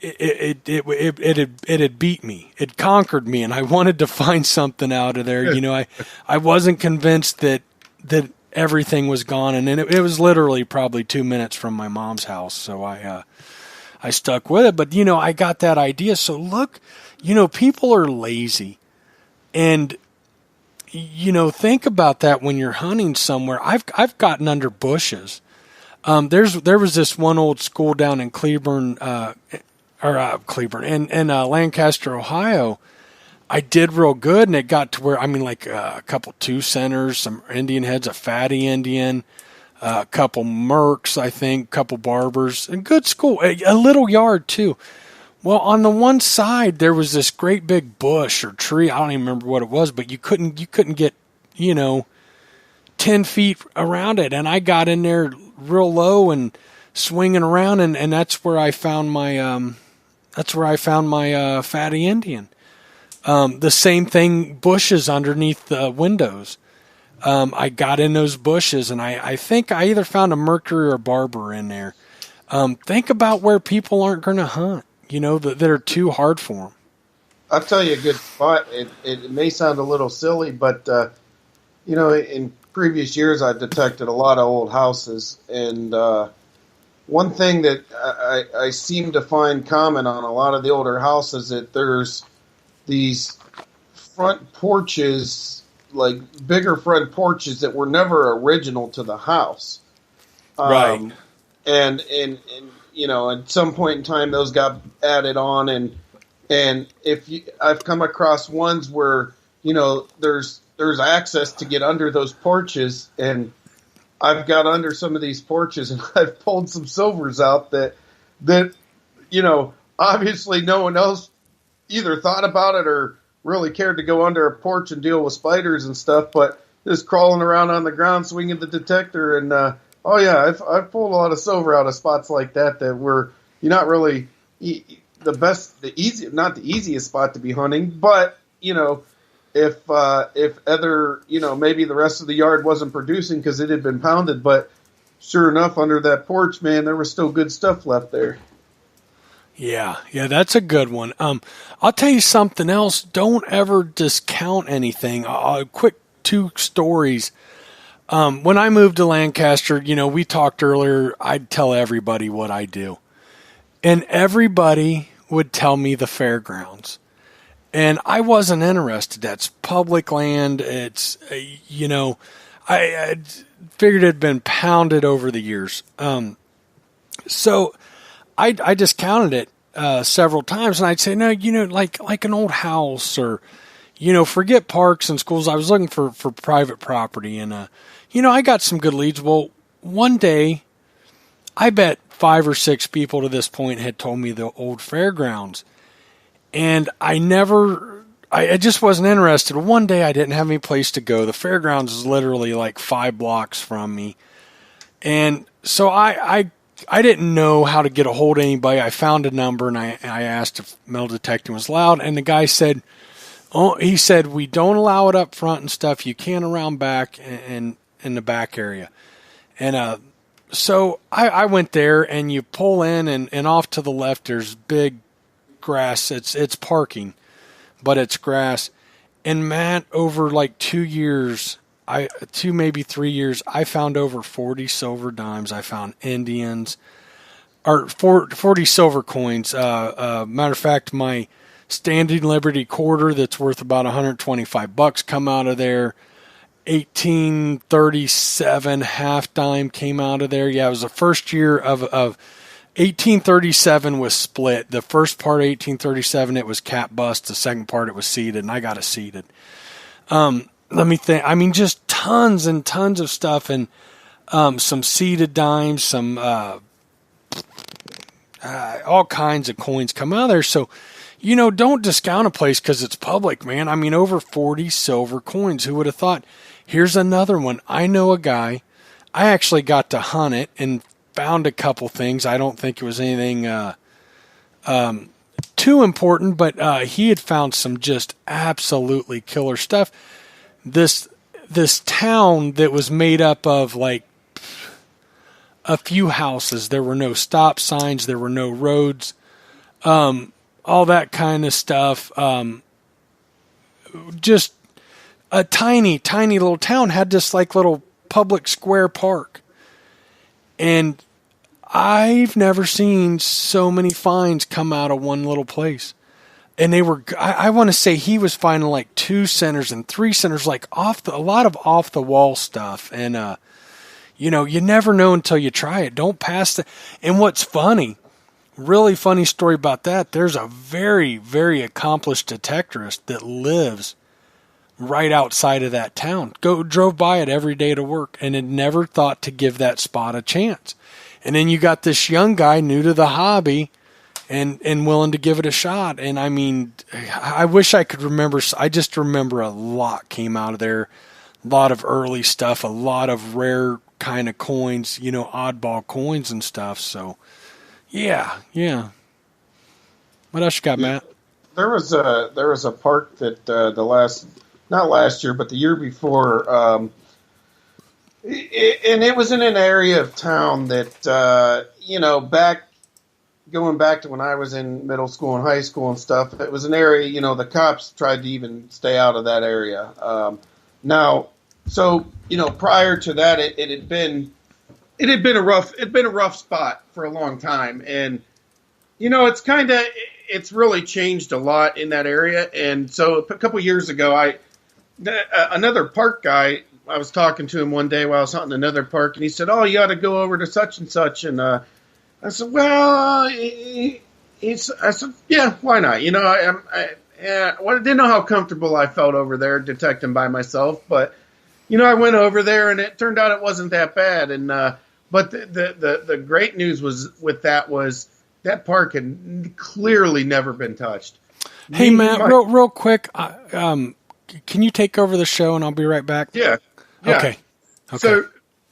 had beat me. It conquered me, and I wanted to find something out of there. I wasn't convinced that everything was gone, and it was literally probably 2 minutes from my mom's house, so I stuck with it. But I got that idea. So look, people are lazy, and think about that when you're hunting somewhere. I've gotten under bushes. There was this one old school down in Cleburne in Lancaster, Ohio. I did real good, and it got to where, a couple 2 centers, some Indian heads, a fatty Indian, a couple Mercs, I think, a couple Barbers, a good school, a little yard too. Well, on the one side, there was this great big bush or tree. I don't even remember what it was, but you couldn't get, 10 feet around it. And I got in there real low and swinging around, and that's where I found my, fatty Indian. The same thing, bushes underneath the windows. I got in those bushes, and I think I either found a Mercury or Barber in there. Think about where people aren't going to hunt, that are too hard for them. I'll tell you a good spot. It may sound a little silly, but, in previous years I detected a lot of old houses, and one thing that I seem to find common on a lot of the older houses that there's these front porches, like bigger front porches that were never original to the house. Right. And at some point in time those got added on, and I've come across ones where, there's access to get under those porches, and I've got under some of these porches and I've pulled some silvers out that obviously no one else either thought about it or really cared to go under a porch and deal with spiders and stuff, but just crawling around on the ground swinging the detector. And I've pulled a lot of silver out of spots like that were not really not the easiest spot to be hunting, but if other maybe the rest of the yard wasn't producing because it had been pounded, but sure enough, under that porch, man, there was still good stuff left there. Yeah, that's a good one. I'll tell you something else. Don't ever discount anything. Quick 2 stories. When I moved to Lancaster, we talked earlier, I'd tell everybody what I do. And everybody would tell me the fairgrounds. And I wasn't interested. That's public land. It's, I figured it had been pounded over the years. So I discounted it several times, and I'd say, no, like an old house or, forget parks and schools. I was looking for private property, and, I got some good leads. Well, one day, I bet 5 or 6 people to this point had told me the old fairgrounds, and I just wasn't interested. One day, I didn't have any place to go. The fairgrounds is literally like 5 blocks from me, and so I didn't know how to get a hold of anybody. I found a number, and I asked if metal detecting was allowed, and the guy said, he said, we don't allow it up front and stuff. You can around back and in the back area. And so I went there, and you pull in, and off to the left there's big grass. It's parking, but it's grass. And Matt, over like 2 years, 2 maybe 3 years, I found over 40 silver dimes. I found Indians, or 40 silver coins. Matter of fact, my Standing Liberty quarter that's worth about $125 come out of there. 1837 half dime came out of there. Yeah, it was the first year of 1837 was split. The first part of 1837, it was cap bust. The second part, it was seeded, and I got it seeded. Let me think. I mean, just tons and tons of stuff, and some seeded dimes, some all kinds of coins come out of there. So, don't discount a place because it's public, man. I mean, over 40 silver coins. Who would have thought? Here's another one. I know a guy. I actually got to hunt it and found a couple things. I don't think it was anything too important, but he had found some just absolutely killer stuff. This town that was made up of like a few houses. There were no stop signs. There were no roads. All that kind of stuff. Just a tiny, tiny little town had this like little public square park. And I've never seen so many finds come out of one little place. And they were, I want to say he was finding like 2 centers and 3 centers, like a lot of off the wall stuff. And, you never know until you try it. Don't pass the, and what's funny, really funny story about that. There's a very, very accomplished detectorist that lives right outside of that town. Drove by it every day to work and had never thought to give that spot a chance. And then you got this young guy new to the hobby and willing to give it a shot. And I mean, I wish I could remember. I just remember a lot came out of there. A lot of early stuff, a lot of rare kind of coins, oddball coins and stuff. So yeah. What else you got, Matt? There was a park that not last year, but the year before, and it was in an area of town that, going back to when I was in middle school and high school and stuff, it was an area, the cops tried to even stay out of that area. Prior to that, it had been a rough spot for a long time. And, it's really changed a lot in that area. And so a couple years ago, another park guy, I was talking to him one day while I was hunting another park, and he said, "Oh, you ought to go over to such and such." And I said, "Well," I said, "Yeah, why not?" I didn't know how comfortable I felt over there detecting by myself, but I went over there, and it turned out it wasn't that bad. And but the great news was that park had clearly never been touched. Hey, Matt, real quick. Can you take over the show and I'll be right back? Yeah. Okay. So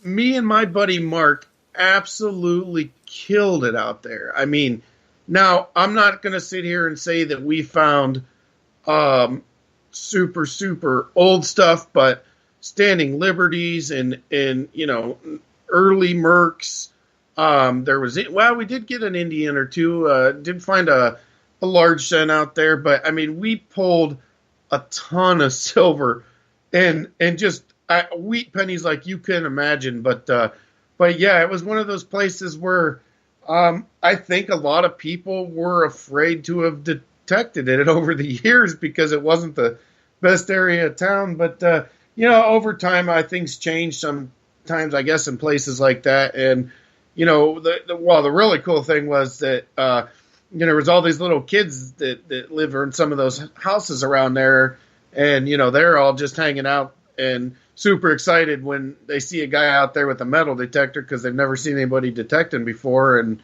me and my buddy Mark absolutely killed it out there. I mean, now I'm not going to sit here and say that we found super, super old stuff, but Standing Liberties and early Mercs, There was, well, we did get an Indian or two. Did find a large cent out there, but I mean, we pulled a ton of silver and just wheat pennies like you can imagine. But yeah, it was one of those places where I think a lot of people were afraid to have detected it over the years because it wasn't the best area of town. But over time, things changed sometimes, I guess, in places like that. And the really cool thing was that there was all these little kids that live in some of those houses around there, and they're all just hanging out and super excited when they see a guy out there with a metal detector because they've never seen anybody detecting before. And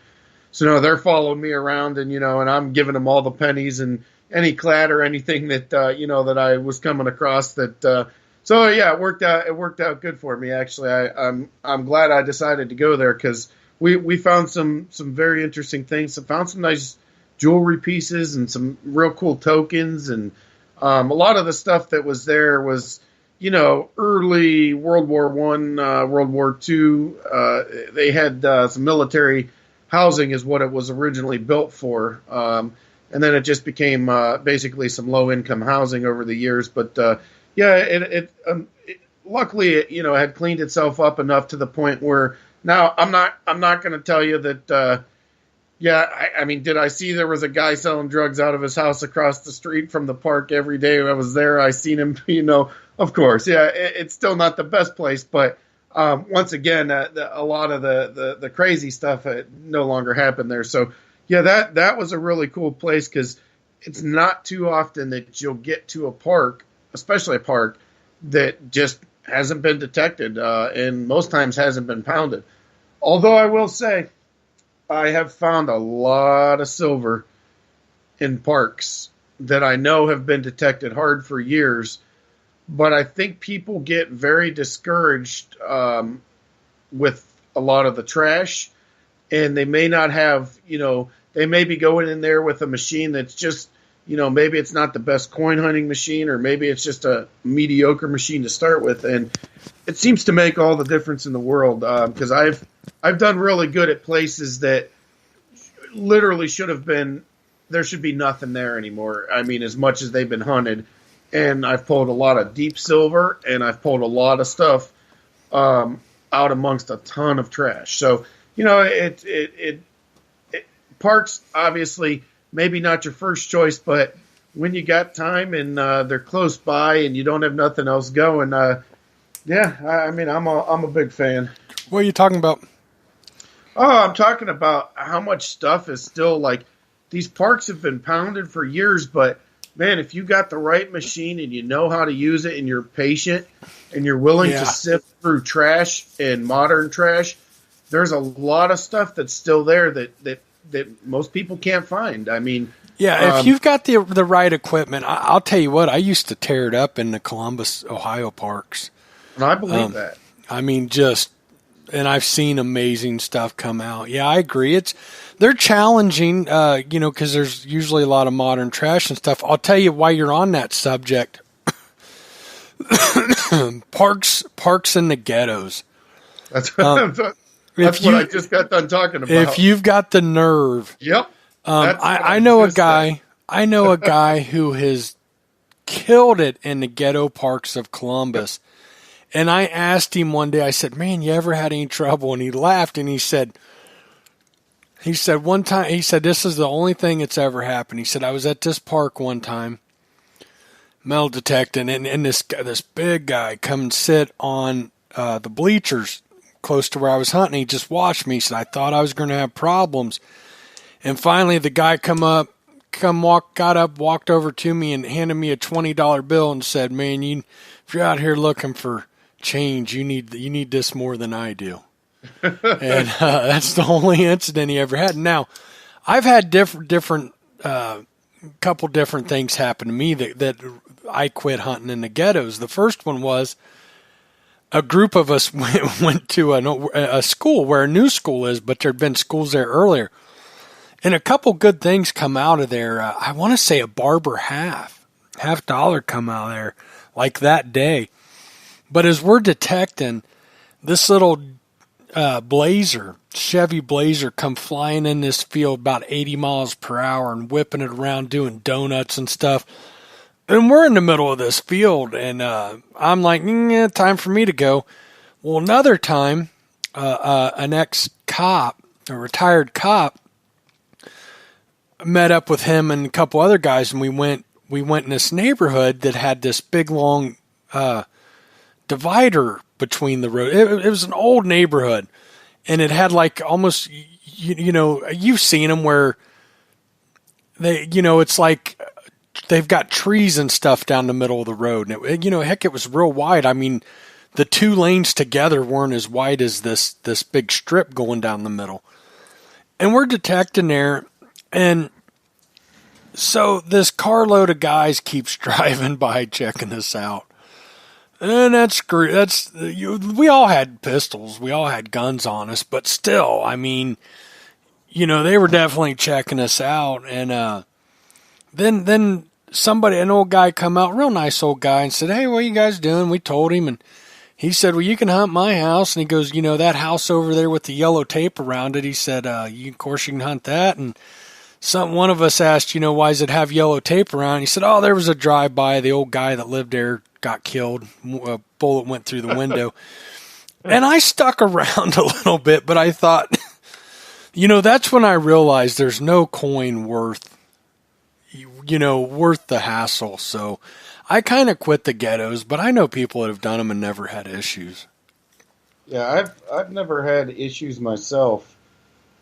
so they're following me around, and and I'm giving them all the pennies and any clad or anything that that I was coming across. That so yeah, it worked out good for me actually. I'm glad I decided to go there because we found some very interesting things. Found some nice jewelry pieces and some real cool tokens, and a lot of the stuff that was there was early World War One, World War Two. They had some military housing is what it was originally built for, and then it just became basically some low income housing over the years. But it luckily it had cleaned itself up enough to the point where now I'm not going to tell you that. I mean, did I see there was a guy selling drugs out of his house across the street from the park every day I was there? I seen him, of course. Yeah, it's still not the best place, but once again, a lot of the crazy stuff no longer happened there. So, yeah, that was a really cool place because it's not too often that you'll get to a park, especially a park, that just hasn't been detected and most times hasn't been pounded. Although I will say, I have found a lot of silver in parks that I know have been detected hard for years, but I think people get very discouraged with a lot of the trash, and they may not have, they may be going in there with a machine that's just, maybe it's not the best coin hunting machine, or maybe it's just a mediocre machine to start with, and it seems to make all the difference in the world because I've done really good at places that literally should have been, there should be nothing there anymore. I mean, as much as they've been hunted, and I've pulled a lot of deep silver, and I've pulled a lot of stuff out amongst a ton of trash. So, parks, obviously, maybe not your first choice, but when you got time and they're close by and you don't have nothing else going, I mean, I'm a big fan. What are you talking about? Oh, I'm talking about how much stuff is still like these parks have been pounded for years, but man, if you got the right machine and you know how to use it and you're patient and you're willing to sift through trash and modern trash, there's a lot of stuff that's still there that most people can't find. I mean, if you've got the right equipment, I'll tell you what, I used to tear it up in the Columbus, Ohio parks. I believe that. I mean, and I've seen amazing stuff come out. Yeah, I agree. They're challenging, because there's usually a lot of modern trash and stuff. I'll tell you why you're on that subject. Parks in the ghettos. That's what I just got done talking about. If you've got the nerve. Yep. I know a guy. I know a guy who has killed it in the ghetto parks of Columbus. And I asked him one day, I said, man, you ever had any trouble? And he laughed and he said, one time, this is the only thing that's ever happened. He said, I was at this park one time, metal detecting, and this big guy come and sit on the bleachers close to where I was hunting. He just watched me. He said, I thought I was going to have problems. And finally the guy got up, walked over to me and handed me a $20 bill and said, man, if you're out here looking for change, you need this more than I do. And that's the only incident he ever had. Now, I've had different couple different things happen to me that I quit hunting in the ghettos. The first one was a group of us went to a school where a new school is, but there'd been schools there earlier. And a couple good things come out of there. I want to say a barber half dollar come out of there like that day. But as we're detecting, this little Chevy Blazer come flying in this field about 80 miles per hour and whipping it around doing donuts and stuff. And we're in the middle of this field, and I'm like, time for me to go. Well, another time, an ex-cop, a retired cop, met up with him and a couple other guys, and we went in this neighborhood that had this big, long divider between the road. It was an old neighborhood, and it had like almost, you've seen them where they, it's like they've got trees and stuff down the middle of the road. And it was real wide. I mean, the two lanes together weren't as wide as this big strip going down the middle. And we're detecting there, and so this carload of guys keeps driving by checking us out. And we all had pistols. We all had guns on us, but still, I mean, they were definitely checking us out. And then somebody, an old guy come out, real nice old guy, and said, "Hey, what are you guys doing?" We told him, and he said, "Well, you can hunt my house." And he goes, "That house over there with the yellow tape around it," he said, of course you can hunt that. And one of us asked, why does it have yellow tape around? He said, "Oh, there was a drive-by. The old guy that lived there got killed. A bullet went through the window." And I stuck around a little bit, but I thought, that's when I realized there's no coin worth the hassle. So I kind of quit the ghettos, but I know people that have done them and never had issues. Yeah, I've never had issues myself,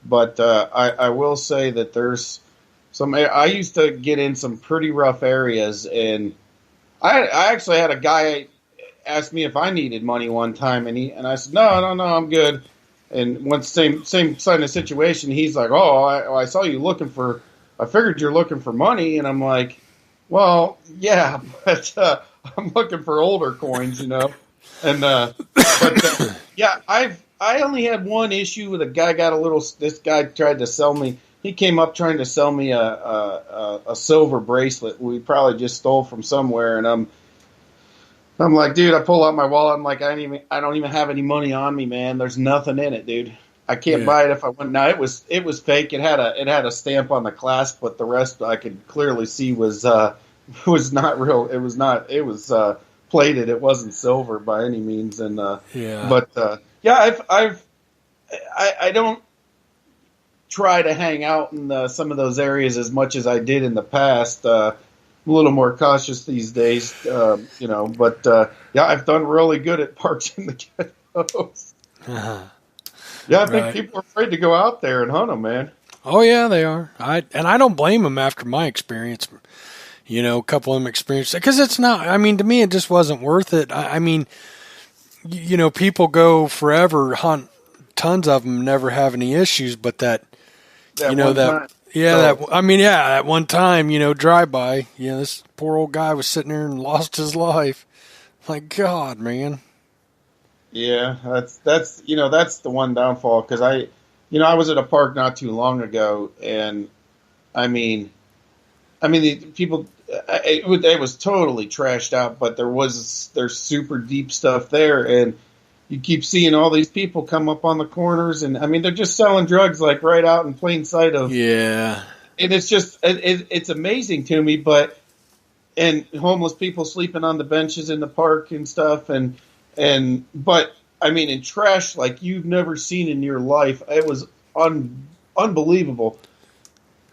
but I will say that there's some. I used to get in some pretty rough areas, and I actually had a guy ask me if I needed money one time, and I said no, I'm good. And once same kind of situation, he's like, "Oh, I saw you looking for. I figured you're looking for money," and I'm like, "Well, yeah, but I'm looking for older coins, And yeah, I only had one issue with a guy. This guy tried to sell me. He came up trying to sell me a silver bracelet we probably just stole from somewhere, and I'm like, dude, I pull out my wallet. I'm like, I don't even have any money on me, man. There's nothing in it, dude. I can't buy it if I want. No, it was fake. It had a stamp on the clasp, but the rest I could clearly see was not real. It was plated. It wasn't silver by any means. And I don't try to hang out in some of those areas as much as I did in the past. I'm a little more cautious these days, But I've done really good at parks in the ghettos. Yeah, I think people are afraid to go out there and hunt them, man. Oh yeah, they are. I don't blame them after my experience. A couple of them experienced it because it's not. I mean, to me, it just wasn't worth it. I mean, people go forever, hunt tons of them, never have any issues, but that one time, drive by, this poor old guy was sitting there and lost his life. Like, God, man. Yeah, that's the one downfall, because I was at a park not too long ago, and I mean the people, it was totally trashed out, but there's super deep stuff there, and you keep seeing all these people come up on the corners, and I mean they're just selling drugs like right out in plain sight of. Yeah, and it's just it's amazing to me, and homeless people sleeping on the benches in the park and stuff, but I mean, in trash like you've never seen in your life. It was unbelievable.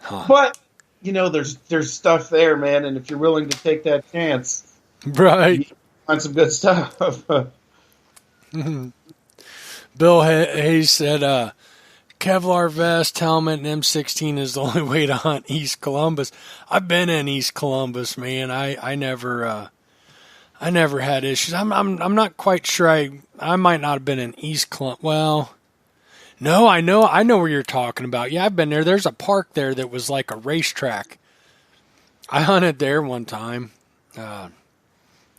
Huh. But there's stuff there, man, and if you're willing to take that chance, right, you find some good stuff. Bill Hayes said, Kevlar vest, helmet, and M16 is the only way to hunt East Columbus. I've been in East Columbus, man. I never had issues. I'm not quite sure. I might not have been in East Columbus. Well, no, I know where you're talking about. Yeah, I've been there. There's a park there that was like a racetrack. I hunted there one time.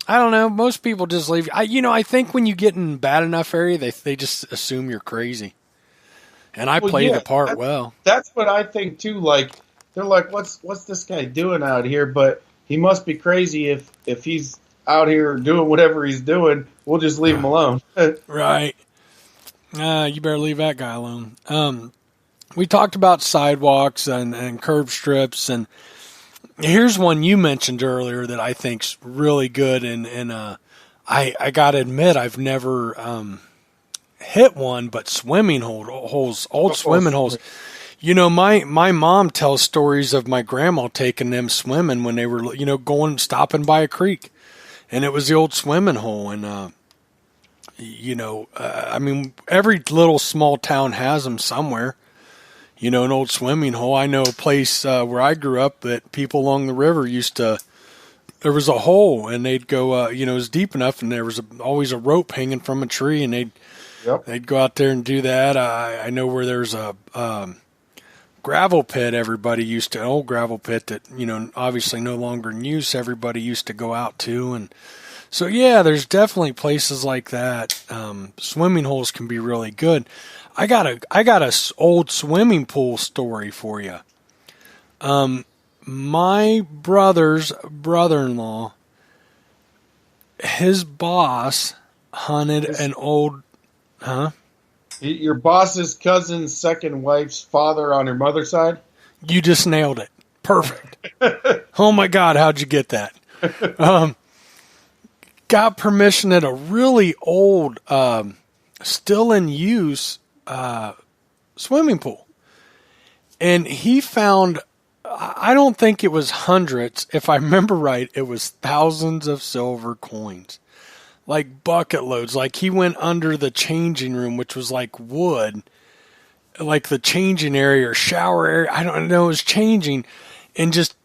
I don't know. Most people just leave. I think when you get in bad enough area, they just assume you're crazy. And I played the part well. That's what I think too. Like they're like, what's this guy doing out here? But he must be crazy if he's out here doing whatever he's doing. We'll just leave him alone. Right. You better leave that guy alone. We talked about sidewalks and curb strips, and here's one you mentioned earlier that I think's really good, and I gotta admit I've never hit one, but swimming holes, old swimming holes. You know, my mom tells stories of my grandma taking them swimming when they were, stopping by a creek, and it was the old swimming hole, and I mean, every little small town has them somewhere. An old swimming hole. I know a place where I grew up that people along the river there was a hole, and they'd go, it was deep enough, and there was always a rope hanging from a tree, and they'd go out there and do that. I know where there's a gravel pit an old gravel pit that, obviously no longer in use, everybody used to go out to, and so, yeah, there's definitely places like that. Swimming holes can be really good. I got a old swimming pool story for you. My brother's brother-in-law, his boss hunted an old, Your boss's cousin's second wife's father on her mother's side? You just nailed it. Perfect. Oh my God, how'd you get that? Got permission at a really old, still in use swimming pool. And he found, I don't think it was hundreds. If I remember right, it was thousands of silver coins. Like bucket loads. Like he went under the changing room, which was like wood, like the changing area or shower area. I don't know. It was changing, and just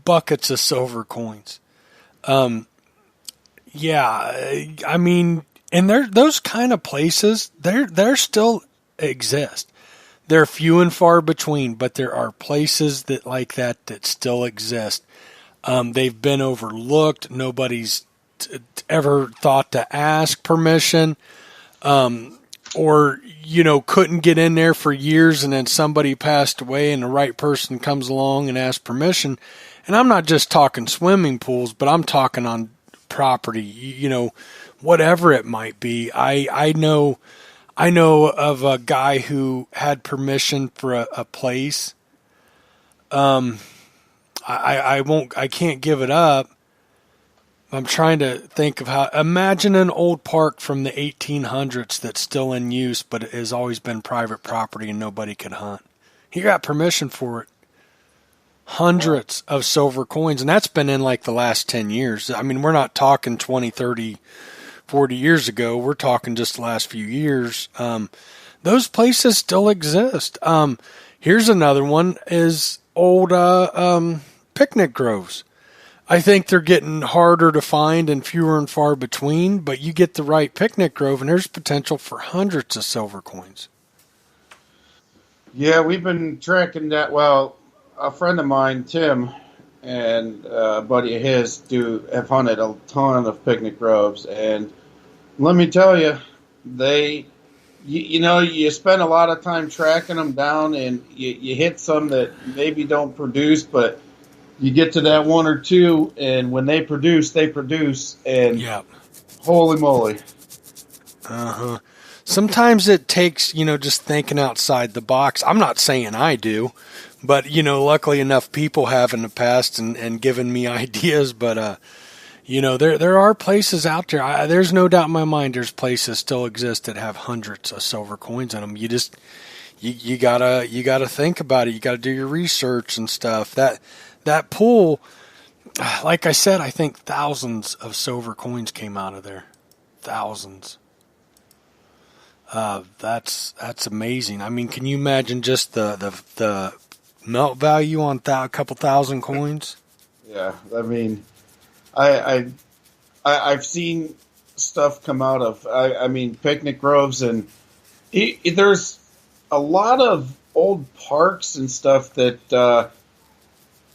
buckets of silver coins. Yeah, I mean, and those kind of places, they're still exist. They're few and far between, but there are places that still exist. They've been overlooked. Nobody's ever thought to ask permission, or couldn't get in there for years, and then somebody passed away, and the right person comes along and asks permission. And I'm not just talking swimming pools, but I'm talking on property, whatever it might be. I know of a guy who had permission for a place. I can't give it up. I'm trying to think of imagine an old park from the 1800s that's still in use, but it has always been private property and nobody could hunt. He got permission for it. Hundreds of silver coins, and that's been in like the last 10 years. I mean, we're not talking 20, 30, 40 years ago. We're talking just the last few years. Those places still exist. Here's another one is old picnic groves. I think they're getting harder to find and fewer and far between, but you get the right picnic grove, and there's potential for hundreds of silver coins. Yeah, we've been tracking that. Well, a friend of mine, Tim, and a buddy of his have hunted a ton of picnic groves, and let me tell you, you spend a lot of time tracking them down, and you hit some that maybe don't produce, but you get to that one or two, and when they produce, and yep. Holy moly. Uh-huh. Sometimes it takes, just thinking outside the box. I'm not saying I do, but, luckily enough people have in the past and given me ideas, but, there are places out there. There's no doubt in my mind there's places still exist that have hundreds of silver coins in them. You just, you gotta think about it. You gotta do your research and stuff. That pool, like I said, I think thousands of silver coins came out of there. Thousands. That's amazing. I mean, can you imagine just the melt value on a couple thousand coins? Yeah, I mean, I've seen stuff come out of picnic groves, and there's a lot of old parks and stuff that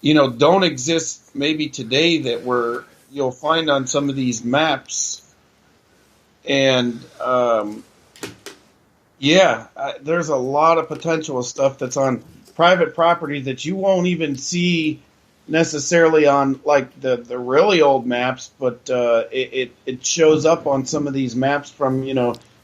don't exist maybe today that you'll find on some of these maps, and there's a lot of potential stuff that's on private property that you won't even see necessarily on like the really old maps, but it shows up on some of these maps from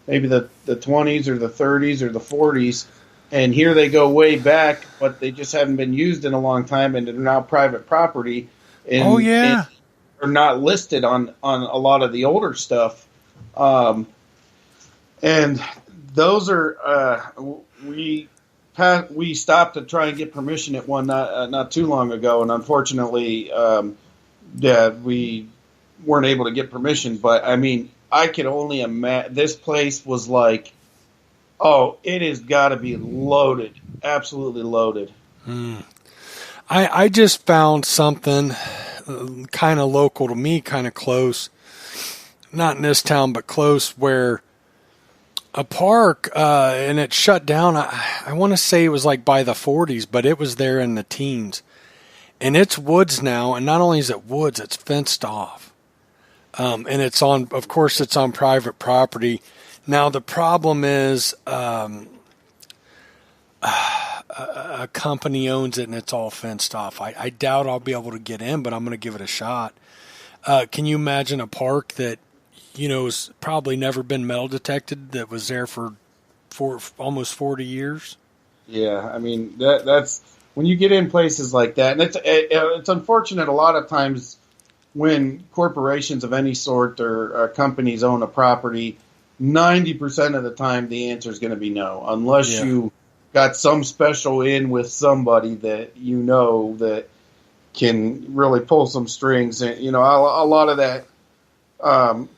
maybe the 20s or the 30s or the 40s, and here they go way back, but they just haven't been used in a long time, and they're now private property. And, Oh yeah. and are not listed on a lot of the older stuff. And those are we stopped to try and get permission at one not too long ago, and unfortunately, we weren't able to get permission. But I mean, I could only imagine this place was like, oh, it has got to be loaded, absolutely loaded. I just found something kind of local to me, kind of close, not in this town, but close, where a park, and it shut down. I want to say it was like by the 40s, but it was there in the teens. And it's woods now, and not only is it woods, it's fenced off. And it's on, of course, it's on private property. Now, the problem is a company owns it, and it's all fenced off. I doubt I'll be able to get in, but I'm going to give it a shot. Can you imagine a park that, has probably never been metal detected, that was there for almost 40 years? Yeah, I mean, that's when you get in places like that, and it's unfortunate a lot of times when corporations of any sort or companies own a property, 90% of the time the answer is going to be no, unless you got some special in with somebody that that can really pull some strings. And, a lot of that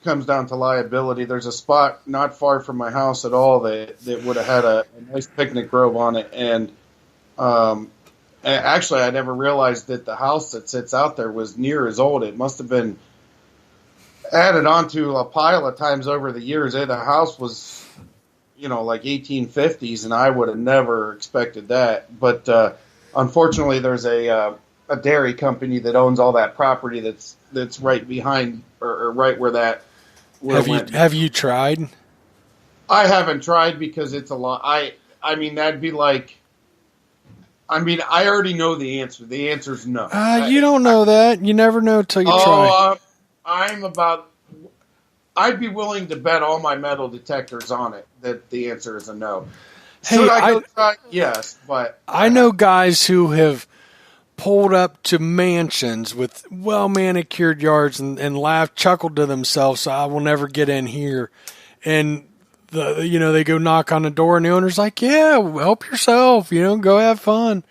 comes down to liability. There's a spot not far from my house at all that would have had a nice picnic grove on it. And actually, I never realized that the house that sits out there was near as old. It must have been added onto a pile of times over the years. The house was, like 1850s, and I would have never expected that. But unfortunately, there's a dairy company that owns all that property that's right behind or right where that. Have you tried? I haven't tried because it's a lot. I mean, that'd be like. I mean, I already know the answer. The answer is no. You don't know that. You never know till you try. I'd be willing to bet all my metal detectors on it that the answer is a no. Hey, Should I go try? Yes, but I know guys who have pulled up to mansions with well-manicured yards and chuckled to themselves, I will never get in here. And they go knock on the door, and the owner's like, yeah, help yourself, go have fun.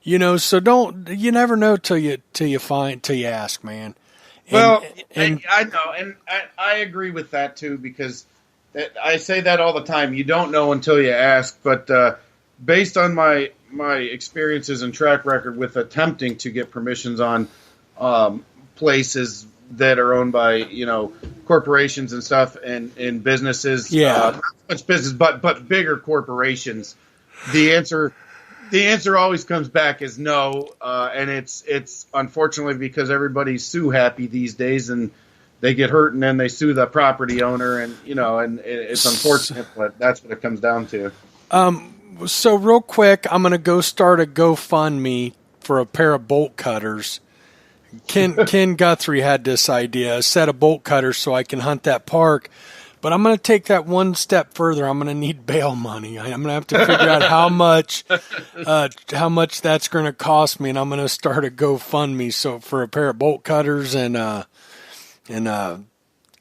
So you never know till you ask, man. And I know, and I agree with that too, because I say that all the time. You don't know until you ask, but based on my experiences and track record with attempting to get permissions on places that are owned by corporations and stuff and businesses, not so much business but bigger corporations, the answer always comes back as no, and it's unfortunately because everybody's sue happy these days, and they get hurt and then they sue the property owner, and and it's unfortunate, but that's what it comes down to. So real quick, I'm going to go start a GoFundMe for a pair of bolt cutters. Ken Guthrie had this idea, a set of bolt cutters so I can hunt that park. But I'm going to take that one step further. I'm going to need bail money. I'm going to have to figure out how much that's going to cost me, and I'm going to start a GoFundMe for a pair of bolt cutters and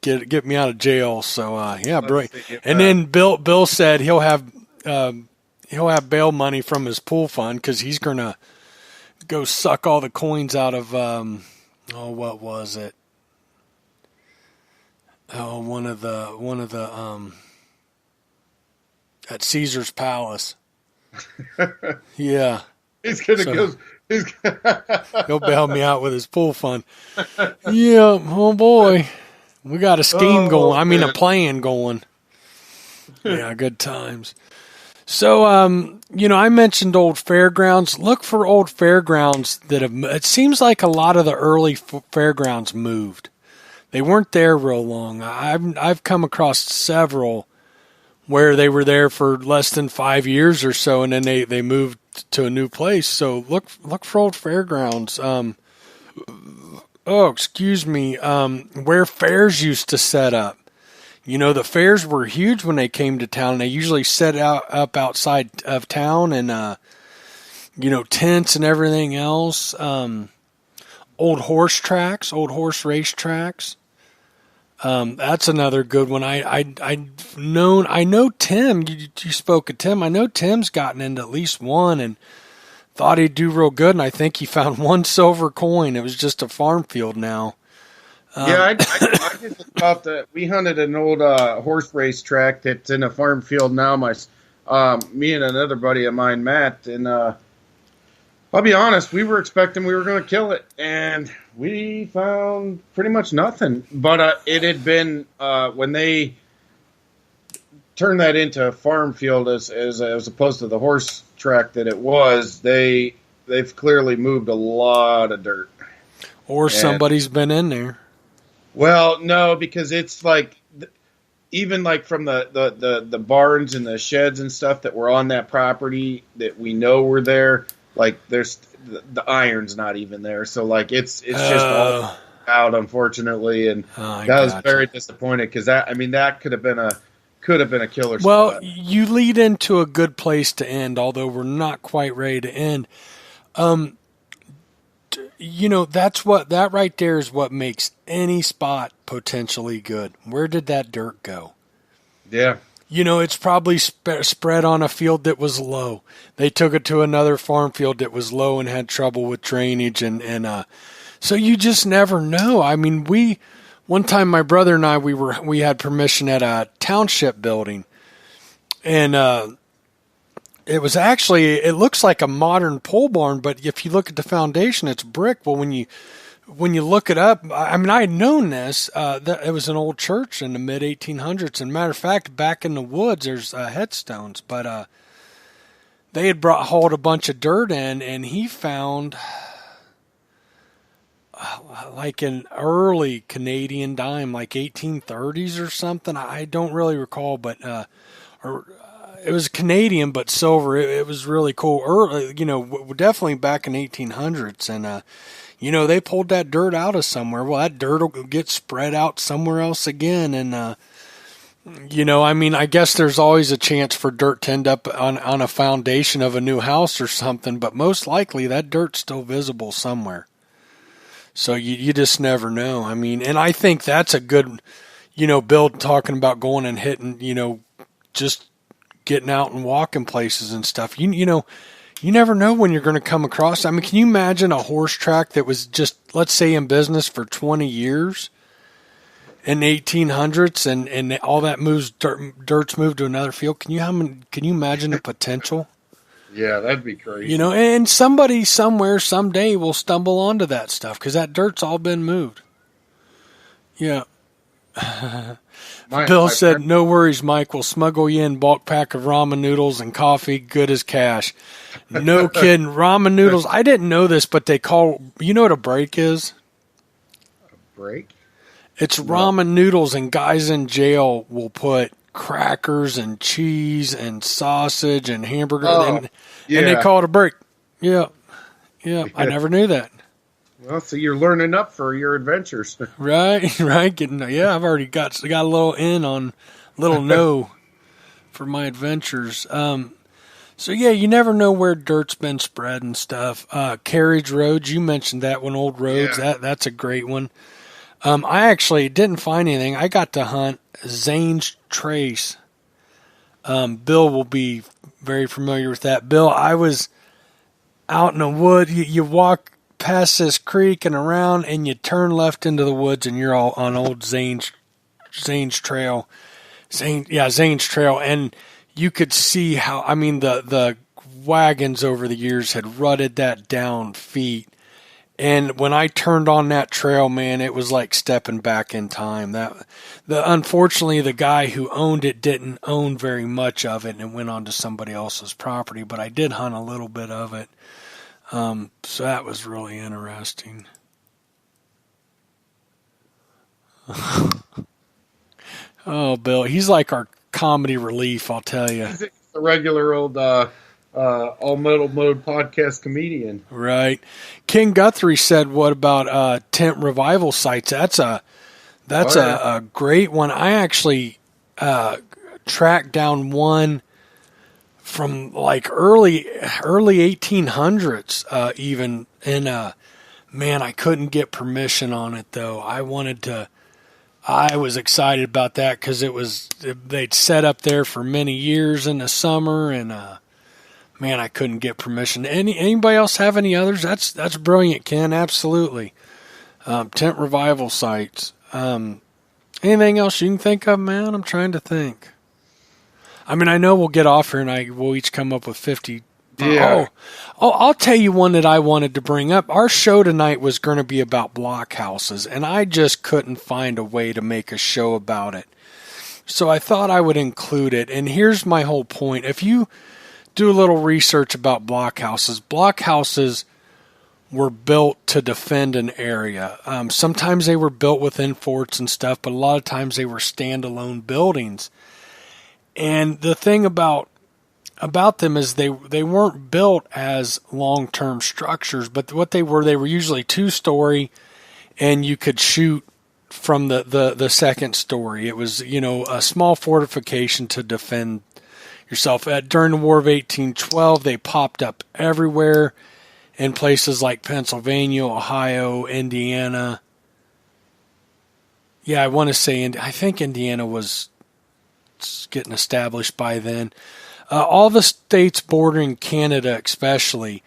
get me out of jail. So bro. And then Bill said he'll have bail money from his pool fund because he's going to go suck all the coins out of what was it? Oh, one of the at Caesar's Palace. Yeah. He's gonna go. He'll bail me out with his pool fund. Yeah. Oh boy, we got a scheme going. I mean, a plan going. Yeah, good times. So, I mentioned old fairgrounds. Look for old fairgrounds that have. It seems like a lot of the early fairgrounds moved. They weren't there real long. I've come across several where they were there for less than 5 years or so, and then they moved to a new place. So look for old fairgrounds. Excuse me. Where fairs used to set up. The fairs were huge when they came to town. They usually set up outside of town and, tents and everything else. Old horse race tracks. That's another good one. I know Tim, you spoke of Tim. I know Tim's gotten into at least one and thought he'd do real good. And I think he found one silver coin. It was just a farm field now. I just thought that we hunted an old horse race track that's in a farm field now. Me and another buddy of mine, Matt, and I'll be honest, we were expecting we were going to kill it, and we found pretty much nothing. But it had been when they turned that into a farm field as opposed to the horse track that it was. They've clearly moved a lot of dirt, or somebody's been in there. Well, no, because it's like even like from the barns and the sheds and stuff that were on that property that we know were there. Like there's the iron's not even there, so like it's just all out, unfortunately, and I was very disappointed because that could have been a killer. Well, spot. You lead into a good place to end, although we're not quite ready to end. That right there is what makes any spot potentially good. Where did that dirt go? Yeah. It's probably spread on a field that was low. They took it to another farm field that was low and had trouble with drainage. And so you just never know. One time my brother and I, we had permission at a township building. And it was it looks like a modern pole barn, but if you look at the foundation, it's brick. Well, when you look it up, I had known this. That it was an old church in the mid 1800s. And matter of fact, back in the woods, there's headstones. But they had hauled a bunch of dirt in, and he found like an early Canadian dime, like 1830s or something. I don't really recall, but it was Canadian but silver. It was really cool. Early, definitely back in 1800s, and. They pulled that dirt out of somewhere. Well, that dirt will get spread out somewhere else again. And, I guess there's always a chance for dirt to end up on a foundation of a new house or something, but most likely that dirt's still visible somewhere. So you just never know. And I think that's a good, Bill talking about going and hitting, just getting out and walking places and stuff. You never know when you're going to come across. Can you imagine a horse track that was just, let's say, in business for 20 years in the 1800s and all that dirt's moved to another field? Can you imagine the potential? Yeah, that'd be crazy. And somebody somewhere someday will stumble onto that stuff because that dirt's all been moved. Yeah. Bill said, "No worries, Mike. We'll smuggle you in bulk pack of ramen noodles and coffee, good as cash." No kidding. Ramen noodles. I didn't know this, but they call. You know what a break is? A break? It's ramen noodles, and guys in jail will put crackers and cheese and sausage and hamburger, and they call it a break. Yeah. I never knew that. Well, so you're learning up for your adventures. Right. I've already got a little no for my adventures. So yeah, you never know where dirt's been spread and stuff. Carriage roads, you mentioned that one, old roads. Yeah. That's a great one. I actually didn't find anything. I got to hunt Zane's Trace. Bill will be very familiar with that. Bill, I was out in the wood. You walk past this creek and around, and you turn left into the woods, and you're all on old Zane's Trail. Zane's Trail, and you could see how, the wagons over the years had rutted that down feet. And when I turned on that trail, man, it was like stepping back in time. Unfortunately, the guy who owned it didn't own very much of it, and it went onto somebody else's property. But I did hunt a little bit of it. So that was really interesting. Oh, Bill, he's like our comedy relief, I'll tell you. He's a regular old All Metal Mode podcast comedian. Right. King Guthrie said, what about tent revival sites? That's a great one. I actually tracked down one from like early 1800s even, and man, I couldn't get permission on it though. I was excited about that because they'd set up there for many years in the summer, and man, I couldn't get permission. Anybody else have any others? That's brilliant, Ken. Absolutely. Tent revival sites. Anything else you can think of, man? I'm trying to think. I mean, I know we'll get off here and we'll each come up with 50. Yeah. Oh, I'll tell you one that I wanted to bring up. Our show tonight was going to be about blockhouses, and I just couldn't find a way to make a show about it. So I thought I would include it. And here's my whole point. If you do a little research about blockhouses were built to defend an area. Sometimes they were built within forts and stuff, but a lot of times they were standalone buildings. And the thing about them is they weren't built as long-term structures, but what they were usually 2-story, and you could shoot from the second story. It was, a small fortification to defend yourself. During the War of 1812, they popped up everywhere in places like Pennsylvania, Ohio, Indiana. Yeah, I want to say, I think Indiana was getting established by then. All the states bordering Canada especially,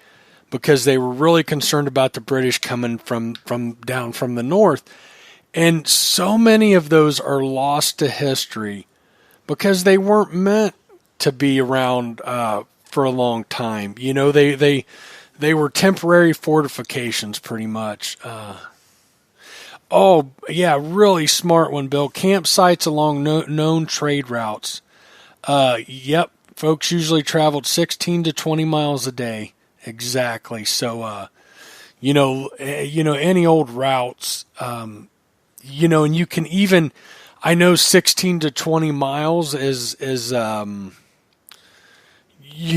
because they were really concerned about the British coming from down from the north. And so many of those are lost to history because they weren't meant to be around for a long time. They were temporary fortifications pretty much. Oh, yeah, really smart one, Bill. Campsites along known trade routes. Yep, folks usually traveled 16 to 20 miles a day. Exactly. So, any old routes, and you can even, I know 16 to 20 miles is a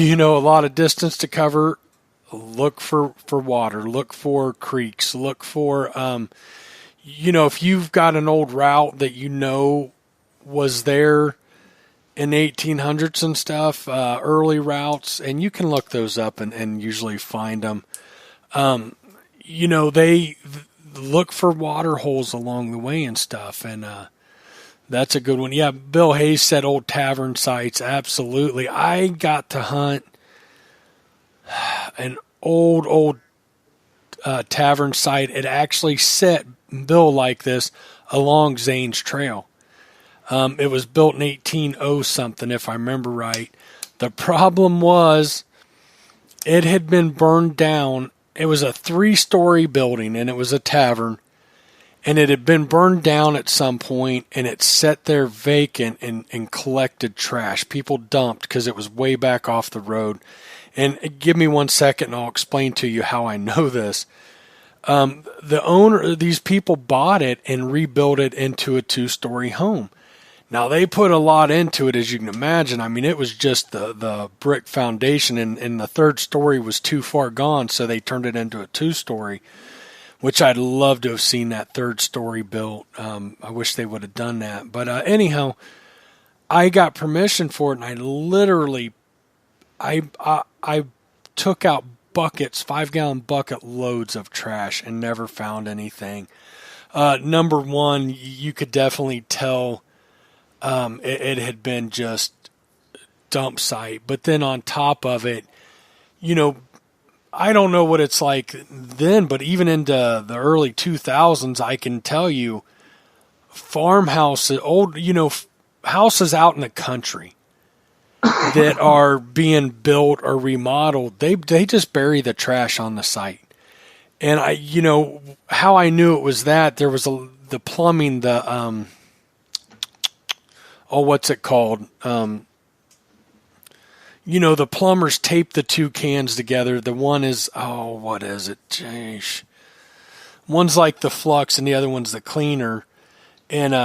lot of distance to cover. Look for water, look for creeks, look for, if you've got an old route that was there in the 1800s and stuff, early routes, and you can look those up and usually find them. They look for water holes along the way and stuff, and that's a good one. Yeah, Bill Hayes said old tavern sites. Absolutely. I got to hunt an old tavern site. It actually set, Bill, like this along Zane's Trail. It was built in 1800 something, if I remember right. The problem was it had been burned down. It was a 3-story building, and it was a tavern, and it had been burned down at some point, and it sat there vacant and collected trash. People dumped because it was way back off the road. And give me 1 second, and I'll explain to you how I know this. The owner, these people bought it and rebuilt it into a 2-story home. Now, they put a lot into it, as you can imagine. I mean, it was just the brick foundation, and the 3rd story was too far gone, so they turned it into a 2-story, which I'd love to have seen that 3rd story built. I wish they would have done that. But anyhow, I got permission for it, and I literally I took out buckets, 5-gallon bucket loads of trash, and never found anything. Number one, you could definitely tell it had been just dump site. But then on top of it, I don't know what it's like then, but even into the early 2000s, I can tell you farmhouses, old, houses out in the country that are being built or remodeled, they just bury the trash on the site. And how I knew it was that, there was the plumbing, what's it called? The plumbers taped the 2 cans together. The one is, what is it? Jeez. One's like the flux and the other one's the cleaner. And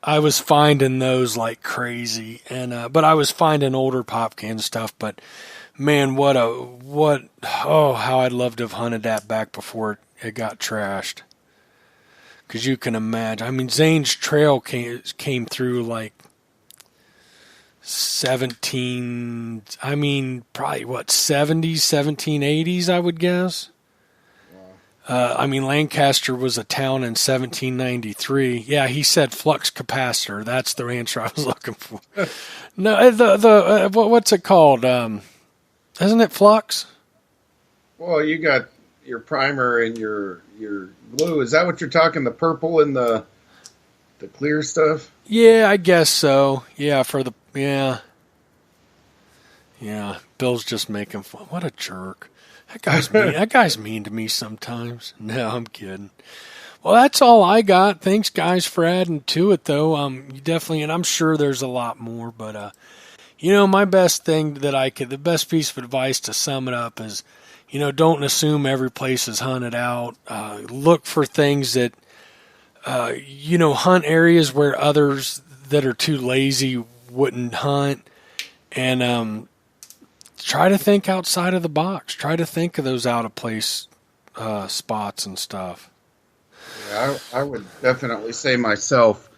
I was finding those like crazy, and but I was finding older pop can stuff. But man, how I'd love to have hunted that back before it got trashed. because you can imagine. I mean, Zane's Trail came through like 70s, 1780s, I would guess. I mean, Lancaster was a town in 1793. Yeah, he said flux capacitor. That's the answer I was looking for. No, what's it called? Isn't it flux? Well, you got your primer and your glue. Is that what you're talking? The purple and the clear stuff? Yeah, I guess so. Yeah, Yeah, Bill's just making fun. What a jerk. That guy's mean. That guy's mean to me sometimes. No, I'm kidding. Well, that's all I got. Thanks, guys, for adding to it, though. You definitely, and I'm sure there's a lot more, but my best thing the best piece of advice to sum it up is, don't assume every place is hunted out. Look for things that, hunt areas where others that are too lazy wouldn't hunt, and try to think outside of the box. Try to think of those out of place spots and stuff. Yeah, I would definitely say myself,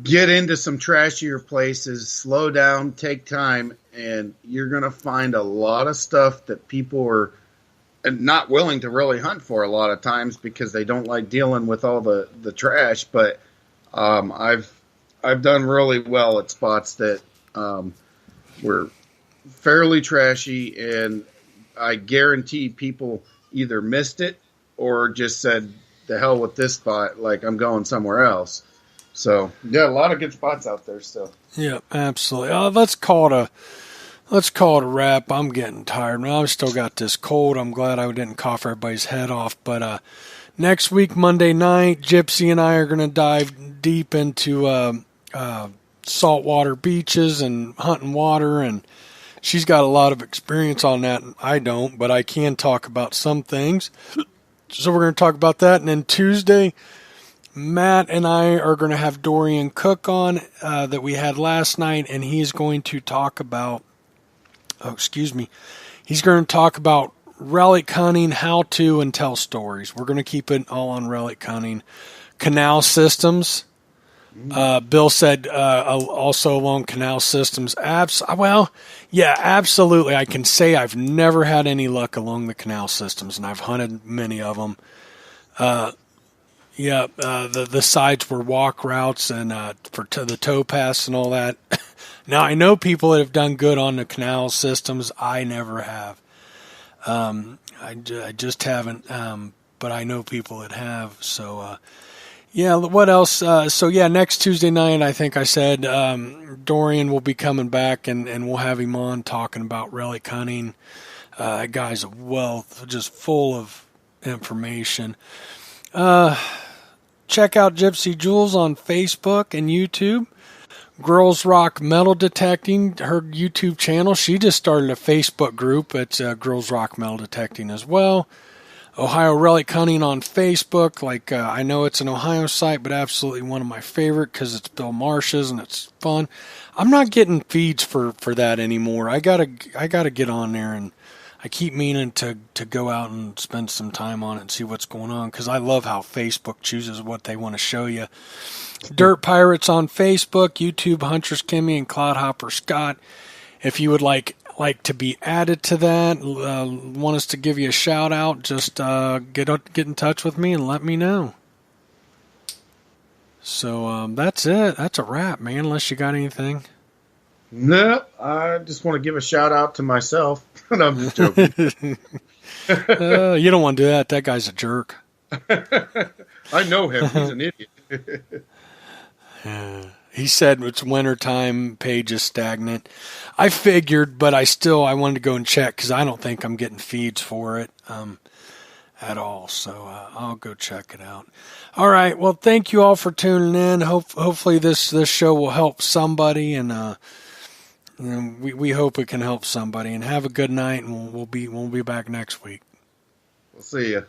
get into some trashier places, slow down, take time, and you're going to find a lot of stuff that people are not willing to really hunt for a lot of times because they don't like dealing with all the trash. But I've done really well at spots that were fairly trashy, and I guarantee people either missed it or just said, the hell with this spot, like I'm going somewhere else. So yeah, a lot of good spots out there still. Yeah, absolutely. Let's call it a wrap. I'm getting tired. I've still got this cold. I'm glad I didn't cough everybody's head off. But next week, Monday night, Gypsy and I are going to dive deep into saltwater beaches and hunting water, and she's got a lot of experience on that. I don't, but I can talk about some things. So we're going to talk about that. And then Tuesday, Matt and I are going to have Dorian Cook on that we had last night, and he's going to talk about, he's going to talk about relic hunting, how to, and tell stories. We're going to keep it all on relic hunting. Canal systems. Bill said also along canal systems. Absolutely. I can say I've never had any luck along the canal systems, and I've hunted many of them. The sides were walk routes and the towpaths and all that. Now, I know people that have done good on the canal systems. I never have. I just haven't, but I know people that have, so... what else? Next Tuesday night, I think I said Dorian will be coming back, and we'll have him on talking about relic hunting. That guy's a wealth, just full of information. Check out Gypsy Jules on Facebook and YouTube. Girls Rock Metal Detecting, her YouTube channel. She just started a Facebook group. It's Girls Rock Metal Detecting as well. Ohio Relic Hunting on Facebook. I know it's an Ohio site, but absolutely one of my favorite because it's Bill Marsh's and it's fun. I'm not getting feeds for that anymore. I gotta get on there, and I keep meaning to go out and spend some time on it and see what's going on because I love how Facebook chooses what they want to show you. Dirt Pirates on Facebook, YouTube Huntress Kimmy and Cloudhopper Scott. If you would like to be added to that, want us to give you a shout out, just get in touch with me and let me know. So that's it. That's a wrap, man, unless you got anything. No, I just want to give a shout out to myself. No, I'm just joking. You don't want to do that. That guy's a jerk. I know him. He's an idiot. He said it's wintertime, page is stagnant. I figured, but I wanted to go and check because I don't think I'm getting feeds for it at all. So I'll go check it out. All right. Well, thank you all for tuning in. Hopefully this show will help somebody, and we hope it can help somebody. And have a good night, and we'll be back next week. We'll see you.